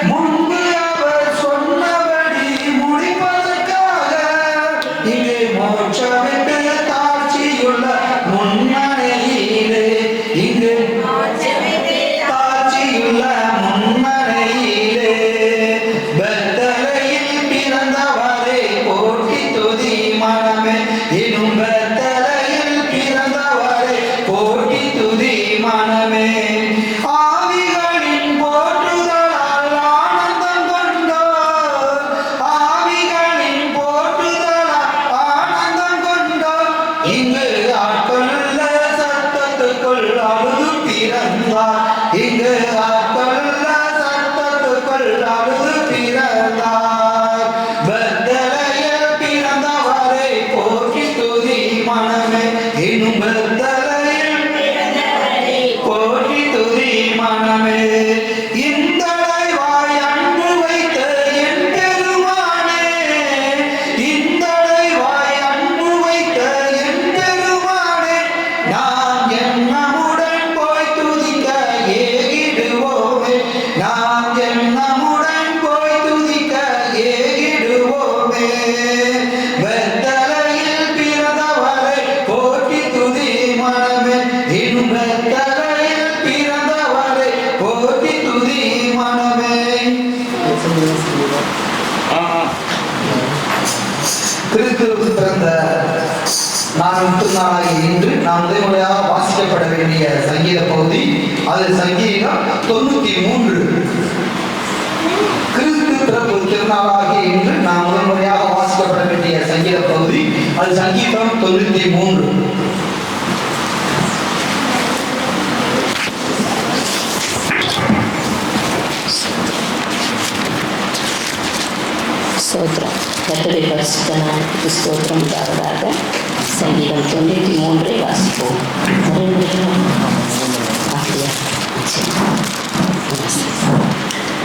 முன்பு அவர் சொன்னபடி முடிப்பதற்காக இங்கு மோட்சமிட்டு தாட்சியுள்ள முன்னணியிலே இங்கு தாட்சியுள்ள முன்னணியிலே பெத்தலையில் பிறந்தவரே போற்றி துதி மனமே எனும் பெத்தலையில் பிறந்தவரே போற்றி துதி மனமே ஆவிகளின் போற்றுதலால் ஆனந்தம் கொண்டோர் ஆவிகளின் போற்றுதலால் ஆனந்தம் கொண்டோர் இங்கு ஆட்கொள்ள சத்தத்துக்குள் அழுது பிறந்தார் இங்கு ஆட்கொள்ள சத்தத்துக்குள் அழுது பிறந்தார் பெத்தலையில் பிறந்தவரை போற்றி துதி மனமே எனும் பெத்தலையில் போற்றி துதி மனமே இந்தளை வாய் அன்பு வைத்த என் பெருமானே இந்தளை வாய் அன்பு வைத்த என் பெருமானே நாம் எண்ணமுடன் போய் துதிக்க ஏகிடுவோமே நாம் எண்ணமுடன் போய் துதிக்க ஏகிடுவோமே பெத்தலையில் பிறந்தவரை போற்றி துதி மனமே எனும் பெத்தலையில் பிறந்தவரை போற்றி துதி மனமே கிறிஸ்துவுக்கு பிறந்த நாளாகிய இன்று நாம் முதன்முறையாக வாசிக்கப்பட வேண்டிய சங்கீத பகுதி அது சங்கீதம் 93. கிறிஸ்து பிறப்பு திருநாளாகிய இன்று நாம் முதன்முறையாக வாசிக்கப்பட வேண்டிய சங்கீத பகுதி அது சங்கீதம் 93. ஸ்தோத்திரம். கர்த்தருடைய பரிசுத்த நாமத்துக்கு ஸ்தோத்திரம் உண்டாவதாக. சங்கீதம் 93 வாசிப்போம்.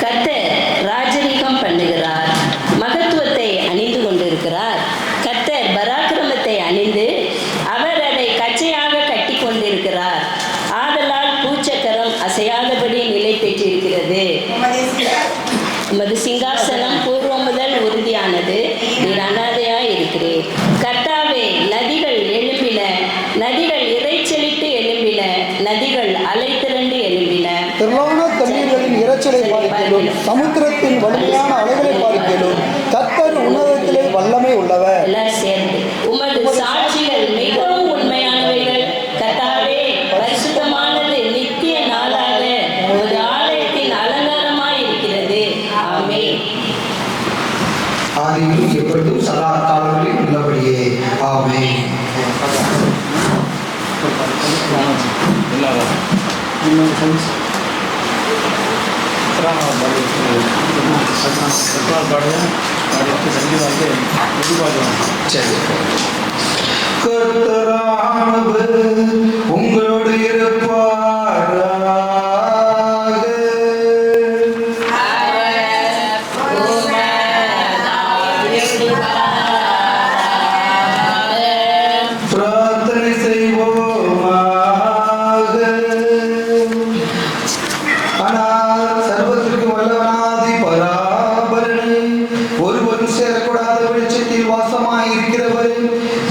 கர்த்தர் ராஜரீகம் பண்ணுகிறார், மகத்துவத்தை அணிந்து கொண்டிருக்கிறார். கர்த்தர் பராக்கிரமத்தை அணிந்து அவர் அதை கச்சையாக கட்டி கொண்டிருக்கிறார். ஆதலால் பூச்சக்கரம் அசையாதபடி நிலை பெற்றிருக்கிறது. உமது சிங்காசனம் பூர்வம் முதல் உறுதியானது, நீர் அனாதையாய் இருக்கிறீர். கர்த்தாவே, நதிகள் எழும்பின, நதிகள் இறைச்சலிட்டு எழும்பின, நதிகள் அலை திரண்டு எழும்பின. திரளான தண்ணீர்களின் இரைச்சலை பார்க்கிறோம், சமுத்திரத்தின் வலிமையான அலைகளை பார்க்கிறோம். கர்த்தர் உன்னதத்திலே வல்லமை உள்ளவர். எல்லாம் சேர்ந்து உமது சாட்சிகள் மிகவும் உண்மையானவைகள். கர்த்தாவே, பரிசுத்தமானது நித்திய நாளாக உமது ஆலயத்தின் அலங்காரமாய் இருக்கிறது. ஆமென். ஆதியிலும் எப்பொழுதும் சதா காலங்களில் உள்ளபடியே ஆமென். கர்த்தரானவர் உங்களோடு இருப்பாராக. பிரார்த்தனை செய்வோமாக. ஆனால் சர்வத்திற்கு வல்லவனாதி பராபரனே, ஒருவரும் சேரக்கூடாத வெளிச்சத்தில் வாசமாயிருக்கிறவர்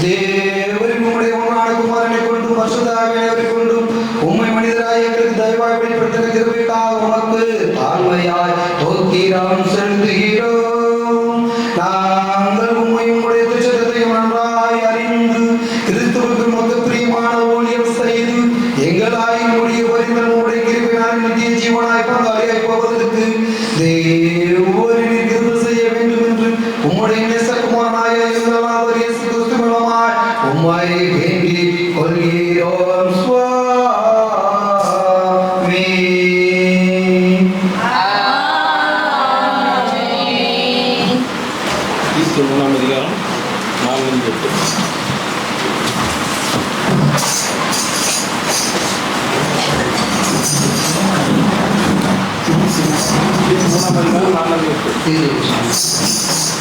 தேவரின் உம்முடைய ஒன்றான குமாரனை கொண்டும் பரிசுத்தாவியை கொண்டும் உம்மை மனிதராய் எங்களுக்கு தயவாய் வெளிப்படுத்தின கிருபைக்காக உமக்கு தாழ்மையாய் ஸ்தோத்திரம் செலுத்துகிறோம். நாங்கள் உம்மை உம்முடைய திருச்சட்டத்தையும் நன்றாய் அறிந்து கிறிஸ்துவுக்கு மொத்த பிரியமான ஊழியம் செய்து எங்களாய் முடிய வருகிற உம்முடைய கிருபையினால் நித்திய ஜீவனாய் பங்காளியாய் போவதற்கு தேவரின் கிருபை செய்ய வேண்டும் என்று உம்முடைய நேசகுமாரனாய எங்களால் இயேசு கிறிஸ்து மூலமாய் உம்மை வேண்டிக் கொள்கிறோம் சுவாமி. மூணாம் அதிகாரம் 4-8.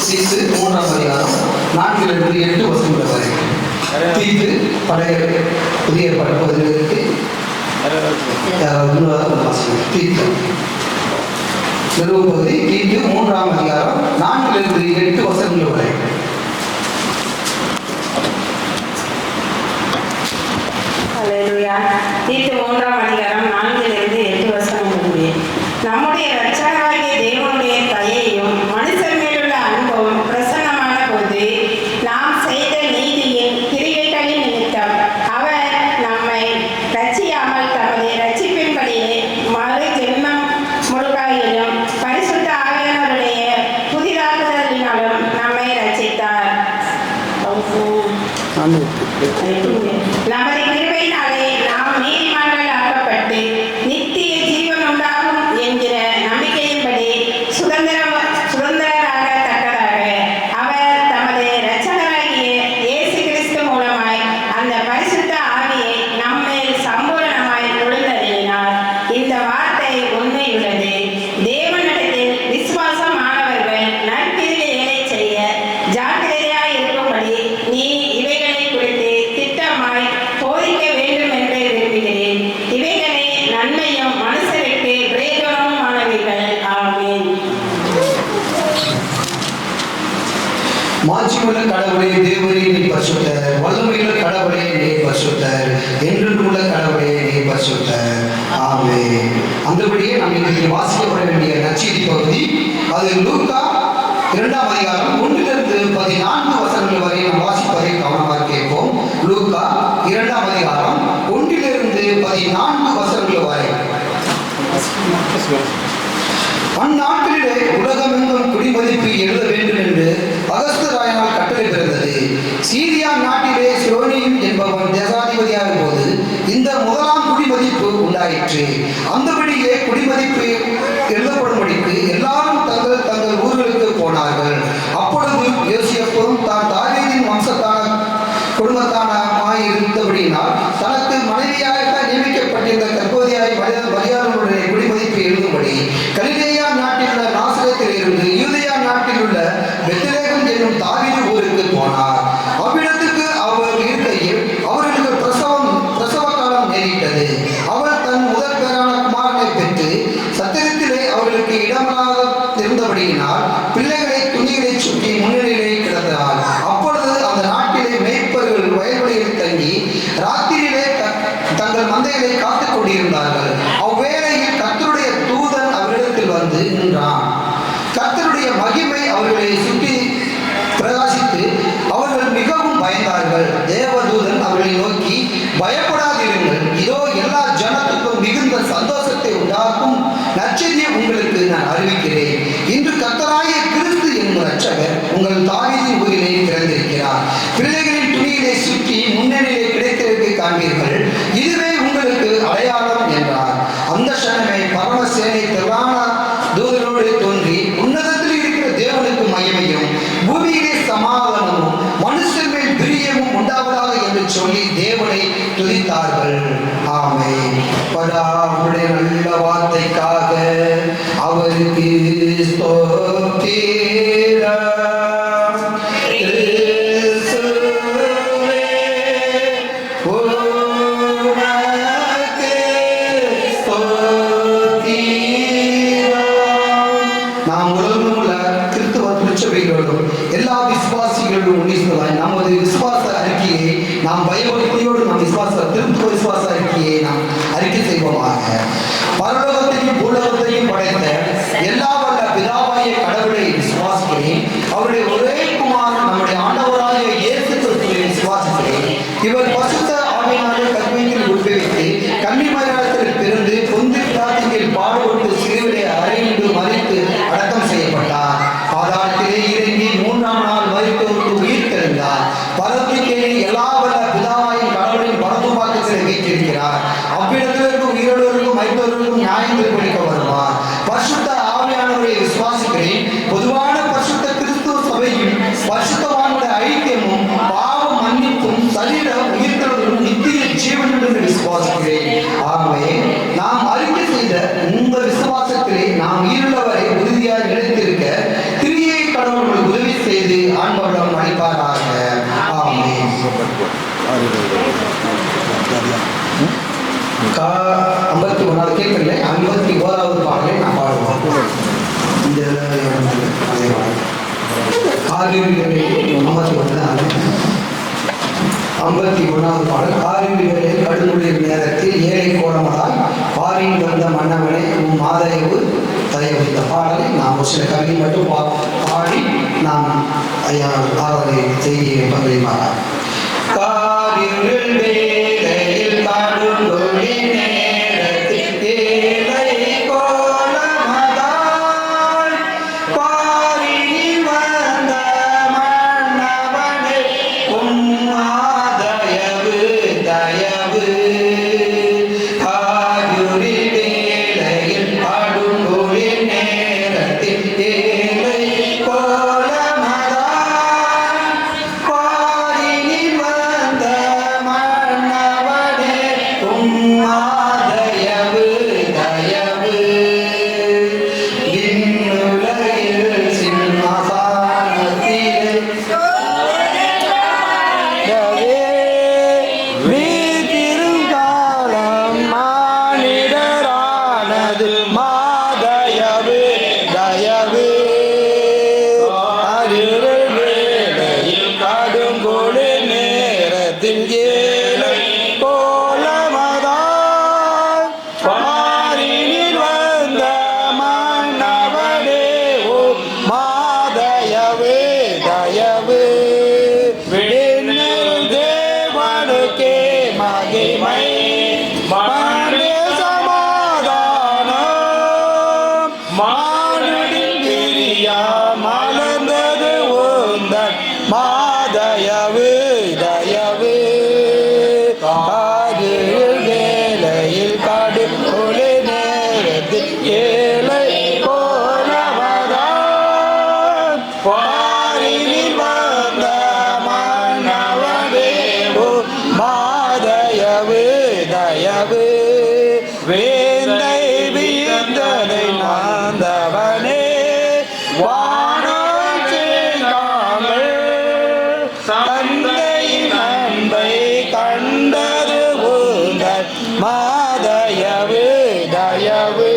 தீத்து 3ஆம் அதிகாரம் 4-8 வசனங்கள் வரை. தீத்து பழைய புதிய படுப்பதற்கு தீத்து நிறுவப்பகுதி தீத்து 3ஆம் அதிகாரம் 4-8 வசனங்கள் வரை. அல்லேலூயா. தீத்து 3ஆம் அதிகாரம் 4-8 வசனங்கள் முடிய. நம்முடைய இரட்சகராகிய தேவனுடைய தயையும் மனுஷர் மேலுள்ள அன்பும் பிரசன்னமான போது நாம் செய்த நீதியின் கிரியைகளின் நிமித்தம் அவர் நம்மை ரட்சியாமல் தமது ரட்சிப்பின்படியே மறு ஜென்மம் முழுக்காயிலும் பரிசுத்த ஆவியானவருடைய புதிதாக்குதலினாலும் நம்மை ரட்சித்தார். நமது கிருபையினாலே நாம் நீதிமான்கள் ஆக்கப்பட்டு நித்திய ஜீவன் உண்டாகும் என்கிற நம்பிக்கையின்படி சுதந்திரராகத்தக்கதாக அவர் தமது இரட்சகராகிய இயேசு கிறிஸ்து மூலமாய் அந்த பரிசுத்த ஆவியை நம்மேல் சம்பூரணமாய் பொழுதருளினார். இந்த வார்த்தை உண்மையுள்ளது. தேவனிடத்தில் விசுவாசமானவர்கள் நற்கிரியைகளை செய்ய ஜாக்கிரதையாய் இருக்கும்படி நீ இவைகளை குறித்து திட்டமாய் போதிக்க வேண்டும் என்று விரும்புகிறேன். இவைகளை நன்மையும் மனுஷருக்கு பிரயோஜனமானவைகள். ஆமென். மாட்சியுள்ள கடவுளே தேவரே நீ பரிசுத்தர், வல்லமையுள்ள கடவுளே நீ பரிசுத்தர், என்றுள்ள கடவுளே நீ பரிசுத்தர். ஆமென். அந்தபடியே நாம் இன்றைக்கு வாசிக்கப்பட வேண்டிய நற்செய்தி பகுதி அது லூக்கா 2ஆம் அதிகாரம் 1-14 வசனங்கள் வரை நாம் வாசிப்பதை கவனமாக கேட்போம். லூக்கா 2ஆம் அதிகாரம் 1-14 வசனங்கள் வரை. அந்நாட்களிலே உலகமெங்கும் குடிமதிப்பு எழுத வேண்டும் என்று அகஸ்தராயனால் கட்டளை பிறந்தது. சீரியா நாட்டிலே சிரோனியும் என்பவன் தேசாதிபதியாக போது இந்த முதலாம் குடிமதிப்பு உண்டாயிற்று. அந்தபடியே குடிமதிப்பு எழுதப்படும்படிக்கு எல்லாரும் தங்கள் தங்கள் ஊர்களுக்கு போனார்கள். அப்பொழுது யோசேப்பும் தான் தாவீதின் வம்சத்தான குடும்பத்தானமாயிருந்தபடியினால் தனக்கு மனைவியாக நியமிக்கப்பட்டிருந்த கர்ப்பவதியாய் மரியாளுடைய குடிமதிப்பு எழுதும்படி கலிலேயா நாட்டில் உள்ள நாசரேத்தில் இருந்து யூதேயா நாட்டில் உள்ள பெத்லகேம் என்னும் தாவீது ஊருக்கு போனார். அவ்விடத்துக்கு அவர் இருக்கையில் அவர்களுக்கு பிரசவ காலம் நேரிட்டது. அவள் தன் முதல் பேரான குமாரனை பெற்று சத்திரத்திலே அவர்களுக்கு இடமாக இருந்தபடியினால் பிள்ளைகளை துணிகளை சுற்றி முன்னிலையிலே கிடந்தார். அப்பொழுது அந்த நாட்டிலே மேய்ப்பர்கள் வயல்வெளியில் தங்கி ராத்திரியிலே தங்கள் மந்தைகளை காத்துக் கொண்டிருந்தார்கள். அவ்வேளையில் கர்த்தருடைய தூதன் அவரிடத்தில் வந்து நின்றான். கர்த்தருடைய மகிமை அவர்களை சுற்றி பிரகாசித்து அவர்கள் மிகவும் பயந்தார்கள். தேவதூதன் அவர்களை நோக்கி, பயப்படாதிருங்கள், இதோ எல்லா ஜனத்துக்கும் மிகுந்த சந்தோஷத்தை உண்டாக்கும் நற்செய்தியை உங்களுக்கு நான் அறிவிக்கிறேன். இன்று கர்த்தராகிய கிறிஸ்து என்னும் இரட்சகர் உங்கள் தாவீதின் ஊரிலே பிறந்திருக்கிறார். பிள்ளைகளின் துணியிலே சுற்றி முன்னணியிலே கிடைத்திருக்க காண்பீர்கள். இதுவே உங்களுக்கு அடையாளம் என்றார். அந்த சனமே பரமசேனை திரளான தூதரோடு தோன்றி உன்னதத்தில் இருக்கிற தேவனுக்கு மகிமையும் பூமியிலே சமாதானமும் மனுஷர் மேல் பிரியமும் உண்டாவதாக என்று சொல்லி தேவனை துதித்தார்கள். ஆமென். அவருடைய நல்ல வார்த்தைக்காக அவருக்கு ஸ்தோத்திரம். நாம் உலகம் உள்ள கிறிஸ்துவ திருச்சபைகளோடும் எல்லா விசுவாசிகளோடும் உன்னிசலாய் நமது விசுவாச அறிக்கையை நாம் பயபக்தியோடு நம் திருத்துவ விசுவாச அறிக்கையை நாம் அறிக்கை செய்வோமாக. பரலோகத்தையும் பூலோகத்தையும் படைத்த எல்லா வல்ல பிதாவாகிய கடவுளை விசுவாசிக்கிறேன். அவருடைய ஒரே குமாரன் நம்முடைய ஆண்டவராகிய இயேசு கிறிஸ்துவை விசுவாசிக்கிறேன். இவர் பரிசுத்த ஆவியினாலே கர்ப்பத்தில் உட்பிரவேசித்து கன்னிமரியாத்தில் பிறந்து பொந்து பிலாத்தியில் பாடுபட்டு சிலுவையிலே அறையுண்டு மரித்து அடக்கம் செய்யப்பட்டார். பாதாளத்திலே இறங்கி 3ஆம் நாள் மரித்தோருக்கு உயிர் தெழுந்தார். பரத்திற்கேறி எல்லா வல்ல பிதாவாயின் கடவுளின் பரத்துபாக்கத்தில் வீற்றிருக்கிறார். அவ்விடத்திலிருந்து உயிரோடுவருக்கும் மரித்தோருக்கும் நியாயம் தீர்ப்பளிக்க வருவார். பரிசுத்த ஆவியானவரை விசுவாசிக்கிறேன். பொதுவான பரிசுத்த கிறிஸ்துவ சபையும் 4வது பாடல். காரில் கடுங்குளிர் நேரத்தில் ஏழை கோலமதாய் பாரில் வந்த மன்னவனே உன் மாதயவு தயவு. இந்த பாடலை நாம் ஒரு சில கவி மட்டும் பாடி நாம் ஐயா ஆராதனை செய்தியை பங்களிப்பாக. காரில் வேலையில் கடுங்குளிர் நேரத்தில் ஏழை கோலமதாய் பாரில் வந்த மன்னவனே உன் மாதயவு தயவு. காரில் வேலையில் கடுங்குளிர் நேரத்தில் ஏழை கோலமதாய் பாரில் வந்த மன்னவனே உன் மாதயவு தயவு. விண்ணுலகில் சிம்மாசனத்திலே வீட்டிருங்காலம் மானிடரானது மாதயவு தயவு. அருள் வேளையில் கடுங்குளிர் நேரத்தில் ஏழை கோலமதாய் பாரினில் வந்த மன்னவனே உம் மாதயவு தயவு. விண்ணில் தேவனுக்கே மகிமை மண்ணே சமாதானம். மானுடின் பிரியா மலர்ந்தது உந்தன் மாதயவு தயவு. காரில் வேலையில் கடுங்குளிர் நேரத்தில் ஏழை கோலமதாய் பாரினில் வந்த மன்னவனே உம் மாதயவு தயவு. வேந்தை வீந்தனை நாந்தவனே வானம் செய்யாமல் தந்தையின் அன்பை கண்டது உந்தன் மாதயவு தயவு.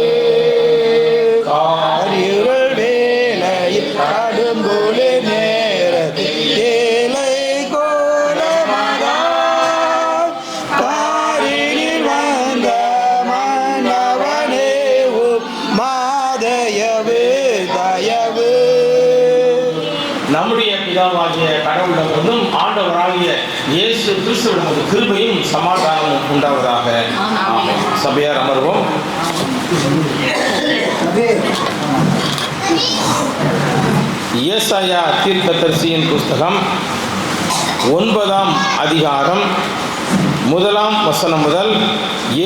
காரிருள் வேளையில் கடுங்குளிர் நேரத்தில் ஏழை கோலமதாய் பாரினில் வந்த மன்னவனே உம் மாதயவு தயவு. நம்முடைய பிதாவாகிய கடவுளிடமிருந்தும் ஆண்டவராகிய இயேசு கிறிஸ்துவிடமது கிருபையும் சமாதானமும் உண்டாவதாக. ஆமென். சபையார் அமர்வோம். ஏசாயா தீர்க்கதரிசியின் புஸ்தகம் 9ஆம் அதிகாரம் 1ஆம் வசனம் முதல்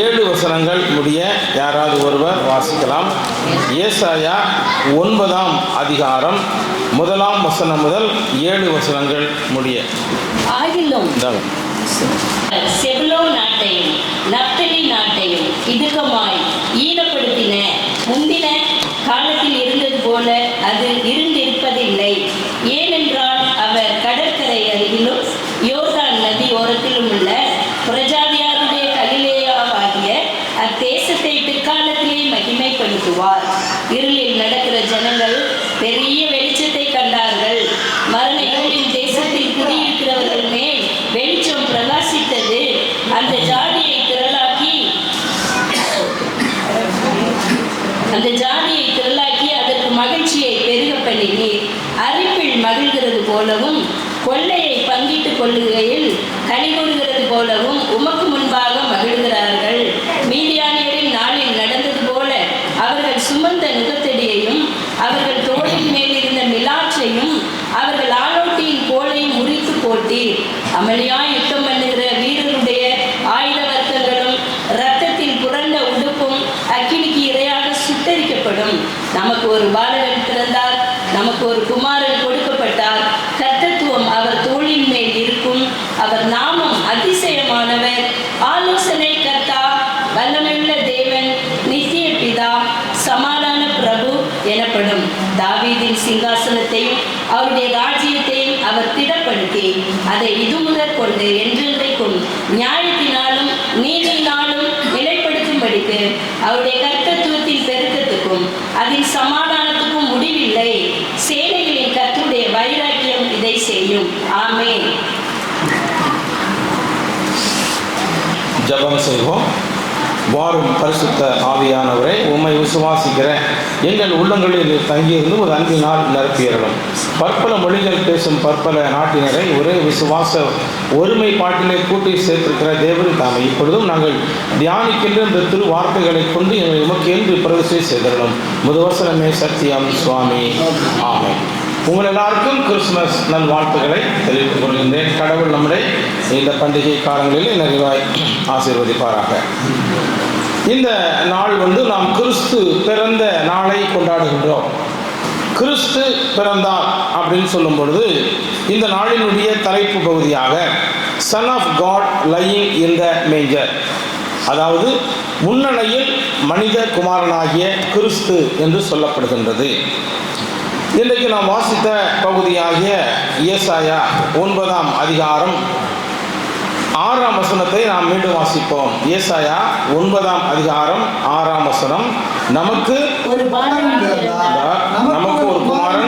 7 வசனங்கள் முடிய யாராவது ஒருவர் வாசிக்கலாம். ஏசாயா 9ஆம் அதிகாரம் 1ஆம் வசனம் முதல் 7 வசனங்கள் முடிய. ஆகிலும் இந்தாங்க. செபுலோன் நாட்டையும் நப்தலி நாட்டையும் இடுக்கமாய் ஈனப்படுத்தின முந்தின காலத்தில் இருந்தது போல அது இருந்திருப்பதில்லை. ஏனென்றால் அவர் கடற்கரை அருகிலும் யோர்தான் நதி ஓரத்திலும் உள்ள பிரஜாதியாருடைய கலிலேயாவாகிய அத்தேசத்தை பிற்காலத்திலே மகிமைப்படுத்துவார். இருளில் நடக்கிற ஜனங்கள் பெரிய வெளிச்சத்தை கண்டார்கள். மரண இருளின் தேசத்தில் குடியிருக்கிறவர்கள் மேல் வெளிச்சம் பிரகாசித்தது. அந்த ஜாதியை திரளாக்கி அதற்கு மகிழ்ச்சியை பெருக பண்ணினீர். அரிப்பில் மகிழ்கிறது போலவும் கொள்ளையை பங்கிட்டுக் கொள்ளுகையில் கனிகொடுகிறது போலவும் உமக்கு முன்பாக மகிழ்கிறார்கள். மீதியானியரின் நாளில் நடந்தது போல அவர்கள் சுமந்த நுகத்தடியையும் அவர்கள் தோளின் மேல் இருந்த மிலாற்றையும் அவர்கள் ஆலோட்டியின் கோலையும் முறித்து போட்டீர். அமளியாய் யுத்தம் பண்ணுகிற வீரருடைய ஆயுத வர்க்கங்களும் இரத்தத்தில் புரண்ட உடுப்பும் அக்கினிக்கு இரையாக சுட்டரிக்கப்படும். நமக்கு ஒரு பாலகன் பிறந்தார், நமக்கு ஒரு குமாரன் கொடுக்கப்பட்டார். கர்த்தத்துவம் அவர் தோளின் மேல் இருக்கும். அவர் நாமம் அதிசயமானவர், ஆலோசனை கர்த்தா, வல்லமையுள்ள தேவன், நித்திய பிதா, சமாதான பிரபு எனப்படும். தாவீதின் சிங்காசனத்தையும் அவருடைய ராஜ்யத்தையும் அவர் திடப்படுத்தி அதை இது முதற் கொண்டு என்றென்றைக்கும் நியாயத்தினாலும் நீதியினாலும் நிலைப்படுத்தும்படிக்கு அவருடைய கர்த்தத்துவத்தின் பெருக்கத்துக்கும் அதன் சமாதானத்துக்கும் முடிவில்லை. சேனைகளின் கர்த்தருடைய வைராக்கியம் இதை செய்யும். ஆமென். ஜெபம் செய்வோம். வாரும் பரிசுத்த ஆவியானவரை, உம்மை விசுவாசிக்கிற எங்கள் உள்ளங்களில் தங்கியிருந்து ஒரு அன்பினால் நிரப்பியறலும். பற்பல மொழிகள் பேசும் பற்பல நாட்டினரை ஒரே விசுவாச ஒருமைப்பாட்டிலே கூட்டி சேர்த்திருக்கிற தேவன் தாமே இப்பொழுதும் நாங்கள் தியானிக்கின்ற இந்த திரு வார்த்தைகளை கொண்டு எங்களை உமக்கு என்று பிரவேசை செய்திடலும். முதவசனமே சத்தியம் சுவாமி. ஆமென். உங்கள் எல்லாருக்கும் கிறிஸ்துமஸ் நல்வாழ்த்துக்களை தெரிவித்துக் கொள்கின்றேன். கடவுள் நம்முடைய இந்த பண்டிகை காலங்களில் நிறைவாய் ஆசீர்வதிப்பாராக. இந்த நாள் நாம் கிறிஸ்து பிறந்த நாளை கொண்டாடுகின்றோம். கிறிஸ்து பிறந்தார் அப்படின்னு சொல்லும் பொழுது இந்த நாளினுடைய தலைப்பு பகுதியாக son of God lying in the manger, அதாவது முன்னணையில் மனித குமாரனாகிய கிறிஸ்து என்று சொல்லப்படுகின்றது. இன்றைக்கு நாம் வாசித்த பகுதியாகிய ஏசாயா 9ஆம் அதிகாரம் 6ஆம் வசனத்தை நாம் மீண்டும் வாசிப்போம். ஏசாயா 9ஆம் அதிகாரம் 6ஆம் வசனம். நமக்கு ஒரு குமாரன்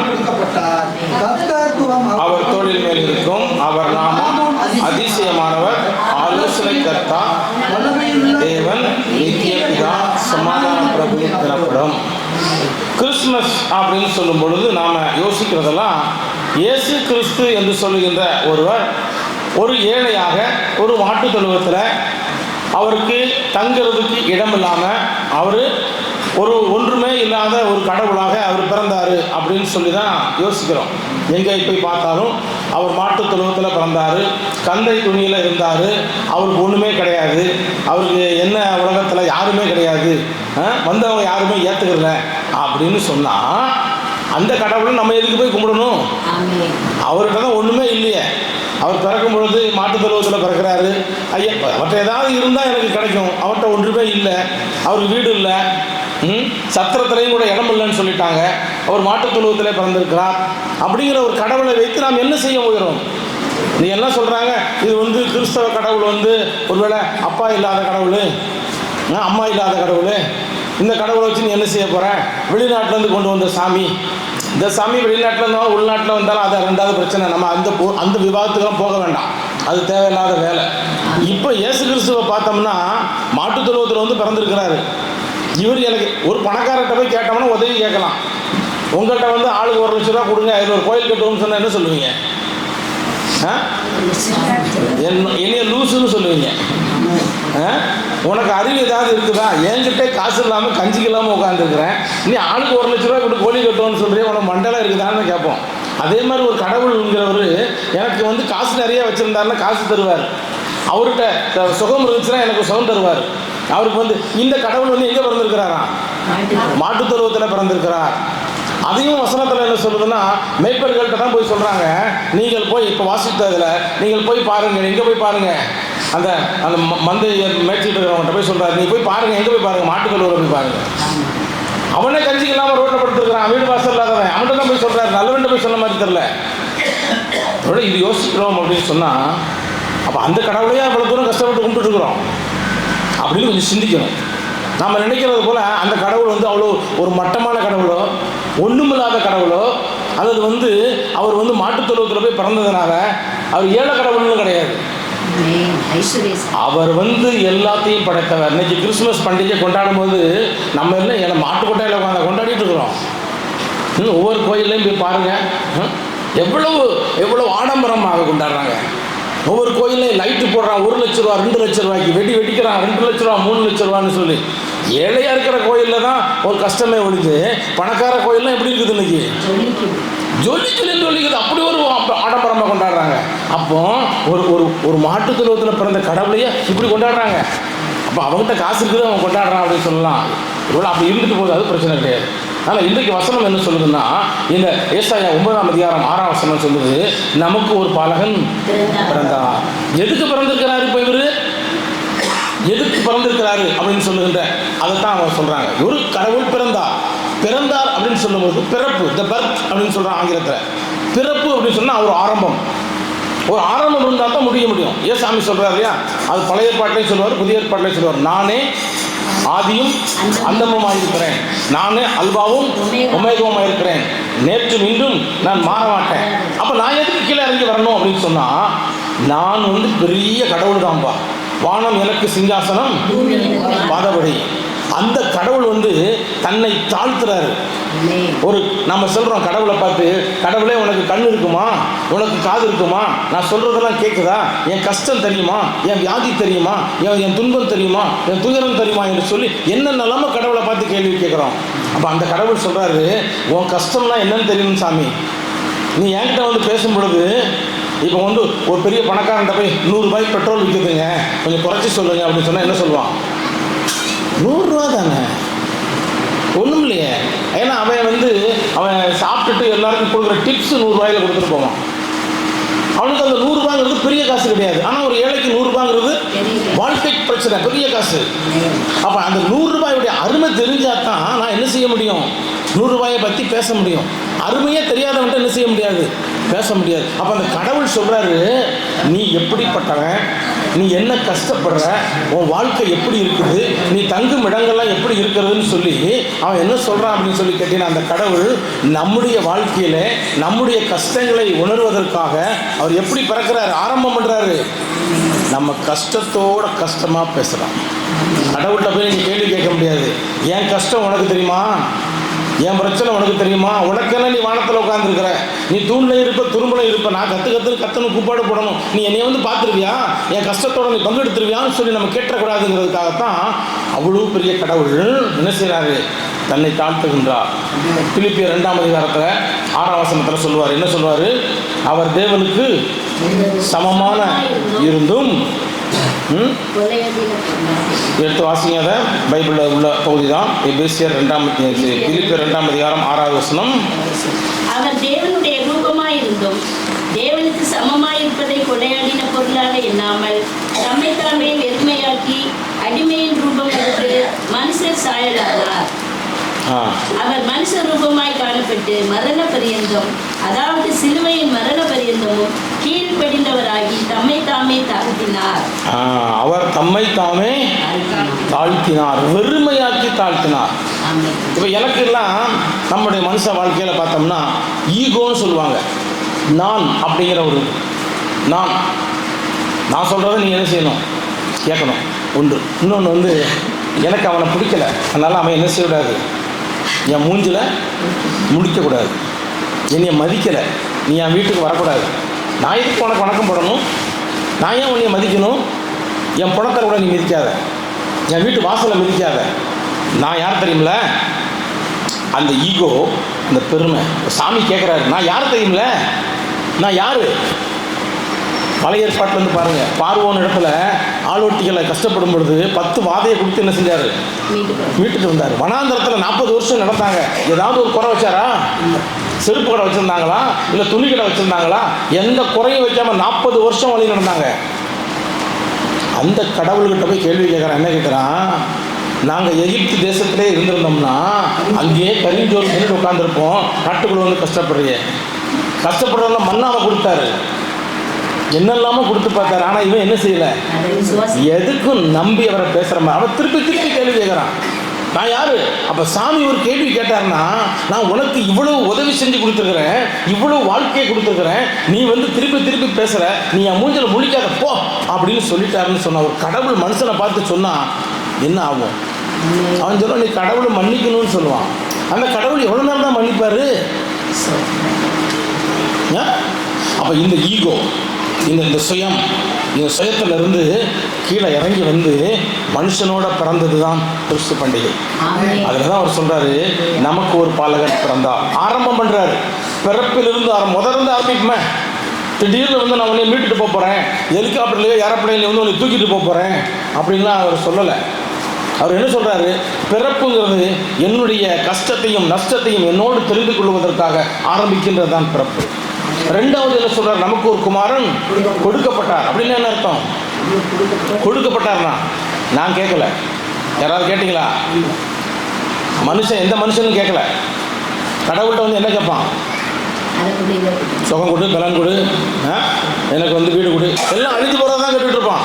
கொடுக்கப்பட்டார், கர்த்தத்துவம் அவர் தோளின் மேல் இருக்கும், அவர் நாமம் அதிசயமானவர், ஆலோசனை கர்த்தா, தேவன், நித்திய பிதா, சமாதான பிரபு எனப்படும். கிறிஸ்துமஸ் அப்படின்னு சொல்லும் பொழுது நாம் யோசிக்கிறதெல்லாம் இயேசு கிறிஸ்து என்று சொல்லுகின்ற ஒருவர் ஒரு ஏழையாக ஒரு மாட்டுத் தொழுவத்தில் அவருக்கு தங்கிறதுக்கு இடம் இல்லாமல் அவர் ஒன்றுமே இல்லாத ஒரு கடவுளாக அவர் பிறந்தார் அப்படின்னு சொல்லி தான் யோசிக்கிறோம். எங்கே போய் பார்த்தாலும் அவர் மாட்டுத் தொழுவத்தில் பிறந்தார், கந்தை துணியில் இருந்தார், அவருக்கு ஒன்றுமே கிடையாது, அவருக்கு என்ன உலகத்தில் யாருமே கிடையாது, வந்தவங்க யாருமே ஏற்றுக்கிறல அப்படின்னு சொன்னால் அந்த கடவுளை நம்ம எதுக்கு போய் கும்பிடணும்? அவர்கிட்ட தான் ஒன்றுமே இல்லையே. அவர் பிறக்கும் பொழுது மாட்டுத் தொழுவத்தில் பிறக்கிறாரு. ஐயா, அவர்கிட்ட ஏதாவது இருந்தால் எனக்கு கிடைக்கும், அவர்கிட்ட ஒன்றுமே இல்லை, அவருக்கு வீடு இல்லை, சத்திரத்திலையும் கூட இடம் இல்லைன்னு சொல்லிட்டாங்க, அவர் மாட்டுத் தொழுவத்தில் பிறந்திருக்கிறார். அப்படிங்கிற ஒரு கடவுளை வைத்து நாம் என்ன செய்ய போகிறோம்? நீ என்ன சொல்கிறாங்க, இது கிறிஸ்தவ கடவுள் ஒருவேளை அப்பா இல்லாத கடவுள், அம்மா இல்லாத கடவுள், இந்த கடவுளை வச்சு நீ என்ன செய்ய போகிற? வெளிநாட்டிலேருந்து கொண்டு வந்த சாமி, இந்த சாமி வெளிநாட்டில் இருந்தாலும் உள்நாட்டில் வந்தாலும் அது ரெண்டாவது பிரச்சனை. நம்ம அந்த விவாதத்துக்கெல்லாம் போக வேண்டாம், அது தேவையில்லாத வேலை. இப்போ இயேசு கிறிஸ்துவை பார்த்தோம்னா மாட்டுத் தொழுவத்தில் பிறந்திருக்கிறாரு. இவர் எனக்கு ஒரு பணக்காரர்கிட்ட போய் கேட்டோம்னா உதவி கேட்கலாம். உங்கள்கிட்ட ஆளுக்கு 1 லட்ச ரூபா கொடுங்க, இது ஒரு கோயில் கட்டுவோம்னு சொன்னால் என்ன சொல்லுவீங்க? என்னைய லூசுன்னு சொல்லுவீங்க. உனக்கு அறிவு ஏதாவது இருக்குதா? என்கிட்ட காசு இல்லாமல் கஞ்சிக்கு இல்லாமல் உட்காந்துருக்குறேன், நீ ஆளுக்கு 1 லட்ச ரூபா கொடுத்து கோழி கட்டுவோன்னு சொல்கிறேன், உனக்கு மண்டலம் இருக்குதான்னு கேட்போம். அதே மாதிரி ஒரு கடவுள்ங்கிறவர் எனக்கு காசு நிறைய வச்சுருந்தாருன்னா காசு தருவார், அவர்கிட்ட சுகம் இருந்துச்சுன்னா எனக்கு சுகம் தருவார். அவருக்கு இந்த கடவுள் எங்கே பிறந்திருக்கிறாராம்? மாட்டுத் தொழுவத்தில் பிறந்திருக்கிறார். அதையும் வசனத்தில் என்ன சொல்லுதுன்னா, மேய்ப்பர்கள்ட்ட தான் போய் சொல்கிறாங்க, நீங்கள் போய் இப்போ வாசித்ததில் நீங்கள் போய் பாருங்கள், எங்கே போய் பாருங்கள், அந்த அந்த மந்தையை மேய்ச்சிட்டு இருக்கிறவங்கள்ட்ட போய் சொல்கிறாரு, நீங்கள் போய் பாருங்கள், எங்கே போய் பாருங்கள், மாட்டுத் தொழுவத்தில் போய் பாருங்கள். அவனே கஞ்சிக்கு இல்லாமல் ரோட்டில் படுத்துருக்கிறான், வீடு வாசல் இல்லாதவன், அவன்கிட்ட தான் போய் சொல்கிறாரு, நல்லவன்ட்ட போய் சொன்ன மாதிரி தெரில. அதோட இது யோசிக்கிறோம் அப்படின்னு சொன்னால், அப்போ அந்த கடவுளையே அவ்வளோ தூரம் கஷ்டப்பட்டு கும்பிட்டுருக்குறோம் அப்படின்னு கொஞ்சம் சிந்திக்கணும். நம்ம நினைக்கிறது போல் அந்த கடவுள் அவ்வளோ ஒரு மட்டமான கடவுளோ ஒன்றுமில்லாத கடவுளோ, அல்லது அவர் மாட்டுத் தொழுவத்தில் போய் பிறந்ததுனால அவர் ஏழை கடவுள்னு கிடையாது. அவர் எல்லாத்தையும் படைத்தவர். இன்னைக்கு கிறிஸ்துமஸ் பண்டிகை கொண்டாடும் போது நம்ம எல்லாம் மாட்டுக்கொட்டையில் உட்காந்து கொண்டாடிட்டு இருக்கிறோம். ஒவ்வொரு கோயிலையும் போய் பாருங்கள், எவ்வளவு ஆடம்பரமாக கொண்டாடுறாங்க. ஒவ்வொரு கோயிலையும் லைட்டு போடுறான், 1 லட்ச ரூபா 2 லட்ச ரூபாய்க்கு வெடிக்கிறான், 2 லட்ச ரூபா 3 லட்ச ரூபான்னு சொல்லி. ஏழையாக இருக்கிற கோயிலில் தான் ஒரு கஷ்டமே ஒழிஞ்சு, பணக்கார கோயிலெலாம் எப்படி இருக்குது இன்னைக்கு? ஜொலிக்குது. அப்படி ஒரு ஆடம்பரமாக கொண்டாடுறாங்க. அப்போ ஒரு மாட்டுத் தொழுவத்தில் பிறந்த கடவுளையே இப்படி கொண்டாடுறாங்க. அப்போ அவங்ககிட்ட காசு இருக்குது, அவன் கொண்டாடுறான் அப்படின்னு சொல்லலாம். ஒருவேளை அப்படி இருந்துட்டு போகுது, அது பிரச்சனை கிடையாது. ஆனால் இன்றைக்கு வசனம் என்ன சொல்லுதுன்னா, இந்த ஏசாயா 9ஆம் அதிகாரம் 6ஆம் வசனம் சொல்லுது, நமக்கு ஒரு பாலகன் பிறந்தார். எதுக்கு பிறந்திருக்கிறாரு? இப்போ இவர் எதுக்கு பிறந்திருக்கிறாரு அப்படின்னு சொல்லுகின்ற அதைத்தான் அவங்க சொல்கிறாங்க. ஒரு கடவுள் பிறந்தார் அப்படின்னு சொல்லும்போது பிறப்பு, த பர்த் அப்படின்னு சொல்கிறாங்க ஆங்கிலத்தில். பிறப்பு அப்படின்னு சொன்னால் ஒரு ஆரம்பம் இருந்தால் தான் முடியும். ஏசாமி சொல்கிறார் இல்லையா, அது பழைய ஏற்பாட்டிலையும் சொல்லுவார், புதிய ஏற்பாட்டிலையும் சொல்லுவார். நானே ஆதியும் அந்தமுமாக இருக்கிறேன், நானே அல்பாவும் ஒமேகாவுமாக இருக்கிறேன், நேற்றும் இன்றும் நான் மாற மாட்டேன். அப்போ நான் எதுக்கு கீழே இறங்கி வரணும் அப்படின்னு சொன்னால், நான் பெரிய கடவுள் தான்ப்பா, வானம் எனக்கு சிங்காசனம் பாதபடி. அந்த கடவுள் வந்து தன்னை தாழ்த்துறாரு. ஒரு நம்ம சொல்றோம் கடவுளை பார்த்து, கடவுளே உனக்கு கண் இருக்குமா, உனக்கு காது இருக்குமா, நான் சொல்றதெல்லாம் கேட்குதா, என் கஷ்டம் தெரியுமா, என் வியாதி தெரியுமா, என் துன்பம் தெரியுமா, என் துயரம் தெரியுமா என்று சொல்லி என்னென்னலாம கடவுளை பார்த்து கேள்வி கேட்குறோம். அப்போ அந்த கடவுள் சொல்றாரு, உன் கஷ்டம்லாம் என்னன்னு தெரியும் சாமி. நீ என்கிட்ட வந்து பேசும் பொழுது, இப்போ வந்து ஒரு பெரிய பணக்காரன்ட்ட போய் 100 ரூபாய்க்கு பெட்ரோல் விற்குதுங்க, கொஞ்சம் குறைச்சி சொல்லுங்க அப்படின்னு சொன்னால் என்ன சொல்லுவான்? 100 ரூபா தானே, ஒன்றும் இல்லையே. ஏன்னா அவன் சாப்பிட்டுட்டு எல்லாருக்கும் கொடுக்குற டிப்ஸ் 100 ரூபாயில் கொடுத்துட்டு போவான். அவனுக்கு அந்த 100 ரூபாங்கிறது பெரிய காசு கிடையாது. ஆனால் ஒரு ஏழைக்கு 100 ரூபாங்கிறது வாழ்க்கை பிரச்சனை, பெரிய காசு. அப்போ அந்த 100 ரூபாயுடைய அருமை தெரிஞ்சால் தான் நான் என்ன செய்ய முடியும்? 100 ரூபாயை பற்றி பேச முடியும். அருமையே தெரியாதவன்ட்டு என்ன செய்ய முடியாது? பேச முடியாது. அப்போ அந்த கடவுள் சொல்கிறாரு, நீ எப்படிப்பட்டவன், நீ என்ன கஷ்டப்படுற, உன் வாழ்க்கை எப்படி இருக்குது, நீ தங்கும் இடங்கள்லாம் எப்படி இருக்கிறதுன்னு சொல்லி அவன் என்ன சொல்கிறான் அப்படின்னு சொல்லி கேட்டீங்கன்னா, அந்த கடவுள் நம்முடைய வாழ்க்கையில் நம்முடைய கஷ்டங்களை உணர்வதற்காக அவர் எப்படி பிறக்கிறாரு, ஆரம்பம் பண்ணுறாரு. நம்ம கஷ்டத்தோட கஷ்டமாக பேசுகிறான். கடவுள்கிட்ட போய் நீ கேள்வி கேட்க முடியாது. என் கஷ்டம் உனக்கு தெரியுமா, என் பிரச்சனை உனக்கு தெரியுமா, உனக்கெல்லாம் நீ வானத்தில் உட்காந்துருக்கிற, நீ தூண்லையும் இருப்ப துரும்புலையும் இருப்ப, நான் கத்துன்னு கூப்பாடு போடணும், நீ என்னை வந்து பார்த்துருவியா, என் கஷ்டத்தோட நீ பங்கெடுத்துருவியான்னு சொல்லி நம்ம கேட்டக்கூடாதுங்கிறதுக்காகத்தான் அவ்வளோ பெரிய கடவுள் என்ன செய்கிறாரு, தன்னை தாழ்த்துகின்றார். பிலிப்பியர் 2ஆம் அதிகாரத்தில் 6ஆம் வசனத்தில் சொல்லுவார். என்ன சொல்லுவார்? அவர் தேவனுக்கு சமமான இருந்தும். எடுத்து வாசிங்க, அதை பைபிளில் உள்ள பகுதி தான். எபேசியர் பிலிப்பியர் 2ஆம் அதிகாரம் 6ஆவது வசனம். அவர் தேவனுடைய ரூபமாயிருந்தும் தேவனுக்கு சமமாயிருப்பதை கொடையாடின பொருளாக எண்ணாமல் தம்மைத்தாமே வெறுமையாக்கி அடிமையின் ரூபம் எடுத்து மனுஷர் சாயலானார். அவர் மனுஷ ரூபமாய் காணப்பட்டு மரண பரியந்தம், அதாவது சிலுவையின் மரண பரியந்தமும் கீழ்ப்படிந்தவராகி தம்மை தாமே தாழ்த்தினார். அவர் தம்மை தாமே தாழ்த்தினார், வெறுமையாக்கி தாழ்த்தினார். இப்போ எனக்கு எல்லாம் நம்முடைய மனுஷ வாழ்க்கையில் பார்த்தோம்னா ஈகோன்னு சொல்லுவாங்க. நான் அப்படிங்கிற ஒரு நான் சொல்கிறத நீ என்ன செய்யணும், கேட்கணும். ஒன்று. இன்னொன்று வந்து எனக்கு அவனை பிடிக்கல, அதனால் அவன் என்ன செய்யக்கூடாது, என் மூஞ்சில் முடிக்கக்கூடாது. என்னைய மதிக்கலை, நீ என் வீட்டுக்கு வரக்கூடாது. நான் எதுக்கு உனக்கு வணக்கம் போடணும், நான் ஏன் உன்னைய மதிக்கணும், என் பணத்தை கூட நீ மிதிக்காத, என் வீட்டு வாசலை மிதிக்காத. நான் யார் தெரியுமில்ல? அந்த ஈகோ, அந்த பெருமை. சாமி கேட்குறாரு, நான் யார் தெரியுமில்ல, நான் யார்? பழைய ஏற்பாட்டிலேருந்து பாருங்கள், பார்வோன் இடத்துல ஆளோட்டிகளை கஷ்டப்படும் பொழுது 10 வாதையை கொடுத்து என்ன செஞ்சார், மீட்டுட்டு வந்தார். வனாந்தரத்தில் 40 வருஷம் நடந்தாங்க. ஏதாவது ஒரு குறை வச்சாரா? செருப்பு கடை வச்சுருந்தாங்களா, இல்லை துணி கடை வச்சுருந்தாங்களா? எந்த குறையும் வைக்காமல் 40 வருஷம் வழி நடந்தாங்க. அந்த கடவுள்கிட்ட போய் கேள்வி கேட்குறான். என்ன கேட்குறான்? நாங்கள் எகிப்து தேசத்திலே இருந்திருந்தோம்னா அங்கேயே கரிஞ்சோறு தின்னு உட்காந்துருப்போம், நாட்டுக்குள்ள வந்து கஷ்டப்படுறவங்க மண்ணாவை கொடுத்தாரு, என்னெல்லாமோ கொடுத்து பார்த்தாரு. ஆனால் இவன் என்ன செய்யலை, எதுக்கும் நம்பி அவரை பேசுகிற மாதிரி அவன் திருப்பி கேள்வி கேட்குறான். நான் யாரு? அப்போ சாமி ஒரு கேள்வி கேட்டாருன்னா, நான் உனக்கு இவ்வளவு உதவி செஞ்சு கொடுத்துருக்குறேன், இவ்வளவு வாழ்க்கையை கொடுத்துருக்குறேன், நீ வந்து திருப்பி பேசுகிற, நீ என் மூஞ்சில் முழிக்காத போ அப்படின்னு சொல்லிட்டாருன்னு சொன்ன ஒரு கடவுள் மனுஷனை பார்த்து சொன்னால் என்ன ஆகும்? அவன் சொல்லுவான், நீ கடவுளை மன்னிக்கணும்னு சொல்லுவான். அந்த கடவுள் எவ்வளோ நேரம் தான் மன்னிப்பார்? அப்போ இந்த ஈகோ, இந்த சுயம், இந்த சுயத்திலிருந்து கீழே இறங்கி வந்து மனுஷனோட பிறந்தது தான் கிறிஸ்து பண்டிகை. அதில் தான் அவர் சொல்கிறாரு, நமக்கு ஒரு பாலகர் பிறந்தார். ஆரம்பம் பண்ணுறாரு, பிறப்பிலிருந்து முதலிருந்து ஆரம்பிக்குமே. திடீர்னு வந்து நான் உன்னை மீட்டுட்டு போகிறேன், ஹெலிகாப்டர்லையோ ஏரோப்ளைன்லையோ வந்து உன்னை தூக்கிட்டு போகிறேன் அப்படின்லாம் அவர் சொல்லலை. அவர் என்ன சொல்கிறாரு, பிறப்புங்கிறது என்னுடைய கஷ்டத்தையும் நஷ்டத்தையும் என்னோடு தெரிந்து கொள்வதற்காக ஆரம்பிக்கின்றது தான் பிறப்பு. ரெண்டாவது என்ன சொல்றார், நமக்கு ஒரு குமாரன் கொடுக்கப்பட்டார். அப்படின்னு என்ன அர்த்தம்? கொடுக்கப்பட்டார்னா நான் கேட்கல, யாராவது கேட்டீங்களா? மனுஷன் எந்த மனுஷனும் கேட்கல. கடவுள்கிட்ட வந்து என்ன கேட்பான்? சுகம் கொடு, பலன் கொடு, எனக்கு வந்து வீடு கொடு, எல்லாம் அழிஞ்சு போகிறதான் கேட்டுட்டு இருப்பான்.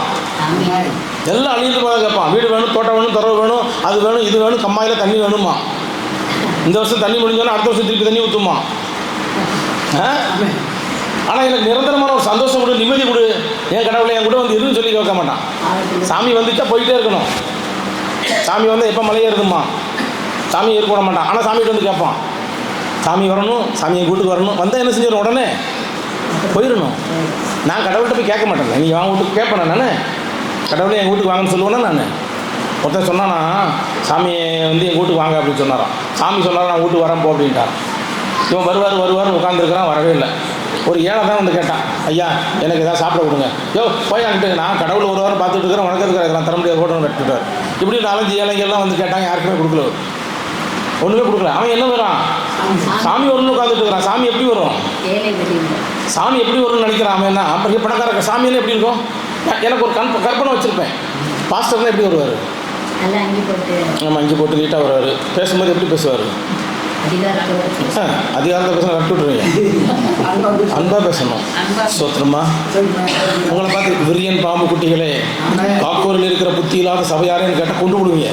எல்லாம் அழிஞ்சு போகிறத கேட்பான். வீடு வேணும், தோட்டம் வேணும், துறவு வேணும், அது வேணும், இது வேணும், கம்மாயில் தண்ணி வேணுமா, இந்த வருஷம் தண்ணி முடிஞ்சோன்னா அடுத்த வருஷம் திருப்பி தண்ணி ஊற்றுமா. ஆனால் எனக்கு நிரந்தரமான ஒரு சந்தோஷம் கொடு, நிம்மதி கொடு, என் கடவுளை என் கூட வந்து இருன்னு சொல்லி கேட்க மாட்டான். சாமி வந்துட்டா போயிட்டே இருக்கணும். சாமி வந்து எப்போ மலையே இருக்குமா, சாமி இருக்க விட மாட்டான். ஆனால் சாமிகிட்ட வந்து கேட்பான், சாமி வரணும், சாமி என் வீட்டுக்கு வரணும். வந்தால் என்ன செஞ்சிடும், உடனே போயிடணும். நான் கடவுள்கிட்ட போய் கேட்க மாட்டேன், நீங்கள் வாங்க வீட்டுக்கு கேட்பேன். நான் கடவுளே எங்கள் வீட்டுக்கு வாங்கன்னு சொல்லுவேன்னா நான். ஒருத்தர் சொன்னானா, சாமி வந்து எங்கள் வீட்டுக்கு வாங்க அப்படின்னு சொன்னாரான். சாமி சொன்னாரா, நான் வீட்டுக்கு வரேன் போ அப்படின்ட்டார். இவன் வருவார்னு உட்காந்துருக்கிறான், வரவே இல்லை. ஒரு ஏழை தான் வந்து கேட்டான், ஐயா எனக்கு எதாவது சாப்பிட கொடுங்க. போய் அங்கிட்டு நான் கடவுள் ஒரு வாரம் பார்த்துட்டு இருக்கிறேன், உனக்கு இருக்கிற இதெல்லாம் தர முடியாது ஹோட்டல் கட்டுட்டார். இப்படி 4-5 ஏழைகள்லாம் வந்து கேட்டாங்க, யாருக்குமே கொடுக்கல, ஒன்றுமே கொடுக்கல. அவன் என்ன வரான், சாமி வரும்னு உட்காந்துட்டு இருக்கிறான். சாமி எப்படி வரும், சாமி எப்படி வரும்னு நினைக்கிறான் அவன். என்ன பெரிய பணக்கார சாமின்னு எப்படி இருக்கும். எனக்கு ஒரு கற்பனை வச்சுருப்பேன், பாஸ்டர்னா எப்படி வருவார், ஆமாம் அங்கி போட்டு நீட்டாக வருவார். பேசும்போது எப்படி பேசுவார், அதிகாரத்தை பேசணும், கட்டு விட்டுருவீங்க. அன்பா பேசணும். சோத்திரமா உங்களை பார்த்து விரியன் பாம்பு குட்டிகளே, காக்கூரில் இருக்கிற புத்தி இல்லாத சபையாரேன்னு கேட்டால் கொண்டு விடுவீங்க.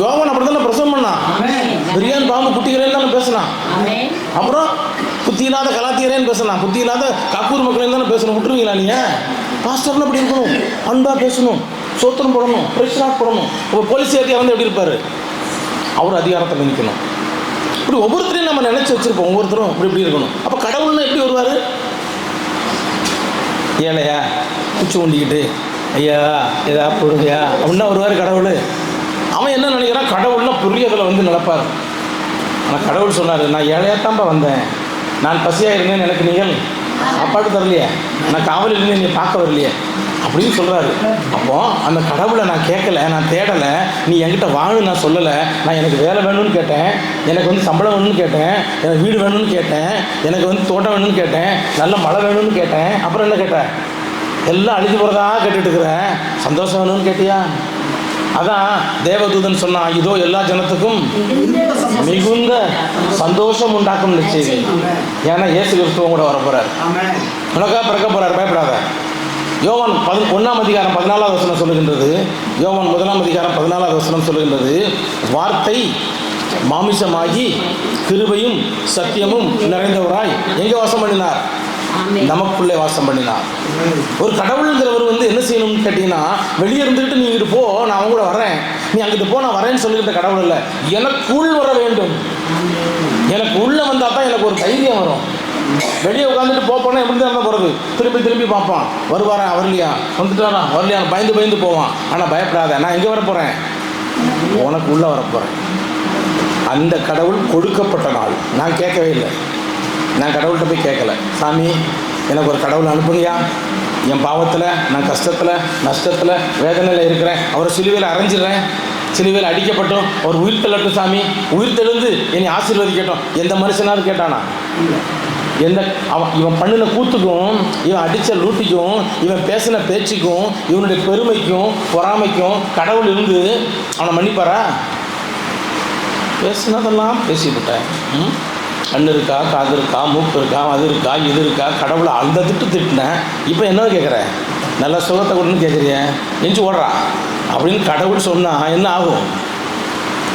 யோவான் அப்படி தானே பிரசவம் பண்ணான், விரியன் பாம்பு குட்டிகளேன்னு தானே பேசினான். அப்புறம் புத்தி இல்லாத கலாத்தியரேன்னு பேசலாம், புத்தி இல்லாத காக்கூர் மக்களேன்னு தானே பேசணும். விட்டுருவீங்களா நீங்கள்? பாஸ்டர்னு அப்படி இருக்கணும், அன்பா பேசணும், சோத்திரம் போடணும், பிரச்சனாக போடணும். இப்போ போலீஸ் ஏரியா வந்து எப்படி இருப்பார், அவர் அதிகாரத்தை நினைக்கணும். இப்படி ஒவ்வொருத்தரையும் நம்ம நினைச்சு வச்சிருப்போம், ஒவ்வொருத்தரும் இப்படி இருக்கணும். அப்போ கடவுள்னா எப்படி வருவார், ஏழையா குச்சி கொண்டிக்கிட்டு ஐயா ஏதா போடுங்கயா அப்படின்னா வருவார் கடவுள். அவன் என்ன நினைக்கிறான், கடவுள்னா பெரியதில் வந்து நடப்பார். ஆனால் கடவுள் சொன்னார், நான் ஏழையாத்தாம்பா வந்தேன், நான் பசியாக இருந்தேன்னு எனக்கு நீங்கள் சாப்பாடு தரலையே, நான் காவலில் இருந்து நீங்கள் பார்க்க வரலையே அப்படின்னு சொல்கிறாரு. அப்போது அந்த கடவுளை நான் கேட்கலை, நான் தேடலை, நீ என்கிட்ட வாழு நான் சொல்லலை. நான் எனக்கு வேலை வேணும்னு கேட்டேன், எனக்கு வந்து சம்பளம் வேணும்னு கேட்டேன், எனக்கு வீடு வேணும்னு கேட்டேன், எனக்கு வந்து தோட்டம் வேணும்னு கேட்டேன், நல்ல மழை வேணும்னு கேட்டேன். அப்புறம் என்ன கேட்டேன், எல்லாம் அழிஞ்சு போகிறதா கேட்டுட்டு இருக்கிறேன், சந்தோஷம் வேணும்னு கேட்டியா? அதான் தேவதூதன் சொன்னான், இதோ எல்லா ஜனத்துக்கும் மிகுந்த சந்தோஷம் உண்டாக்கும் நிச்சயம். ஏன்னா இயேசு கிறிஸ்துவ கூட வர போறார், உனக்காக பிறக்க போறார், பயப்படாத. யோவான் 1ஆம் அதிகாரம் 14வது வசனம் சொல்லுகின்றது, யோவான் 1ஆம் அதிகாரம் 14வது வசனம் சொல்லுகின்றது, வார்த்தை மாமிசமாகி கிருபையும் சத்தியமும் நிறைந்தவராய் எங்கே வாசம் பண்ணினார், நமக்குள்ளே வாசம் பண்ணினார். ஒரு கடவுளுங்கிறவர் வந்து என்ன செய்யணும்னு கேட்டீங்கன்னா, வெளியே இருந்துக்கிட்டு நீ இங்கிட்டு போ, நான் அவங்க கூட வரேன், நீ அங்கிட்டு போ நான் வரேன்னு சொல்லிக்கிட்ட கடவுள் இல்லை, எனக்குள் வர வேண்டும். எனக்கு உள்ள வந்தால் தான் எனக்கு ஒரு தைரியம் வரும். வெளியே உட்காந்துட்டு போனா எப்படி தான் போகிறது, திரும்பி பார்ப்பான், வருவாரா வரலையா, வந்துட்டாரா வரலையா, பயந்து போவான். ஆனால் பயப்படாத, நான் எங்கே வர போகிறேன், உனக்கு உள்ளே வரப்போகிறேன். அந்த கடவுள் கொடுக்கப்பட்ட நாள். நான் கேட்கவே இல்லை, நான் கடவுள்கிட்ட போய் கேட்கல, சாமி எனக்கு ஒரு கடவுளை அனுப்புங்கயா, என் பாவத்தில் நான் கஷ்டத்தில் நஷ்டத்தில் வேதனையில் இருக்கிறேன், அவரை சிலுவையில் அரைஞ்சிடுறேன், சிலுவையில் அடிக்கப்பட்டோம், அவர் உயிர் தெள்ளட்டும் சாமி, உயிர் தெழுந்து என்னை ஆசீர்வதிக்கட்டும். எந்த மனுஷனாலும் கேட்டானா? இவன் பண்ணின கூத்துக்கும், இவன் அடித்த லூட்டிக்கும், இவன் பேசின பேச்சுக்கும், இவனுடைய பெருமைக்கும் பொறாமைக்கும் கடவுள் இருந்து அவனை மன்னிப்பாரா? பேசினதெல்லாம் பேசிவிட்டேன். கண்ணு இருக்கா, காது இருக்கா, மூக்கு இருக்கா, அது இருக்கா, இது இருக்கா, கடவுளை அந்த திட்டினேன். இப்போ என்ன கேட்குற, நல்ல சுகத்தை கொடுன்னு கேட்குறிய, எஞ்சி ஓடுறா அப்படின்னு கடவுள் சொன்னால் என்ன ஆகும்?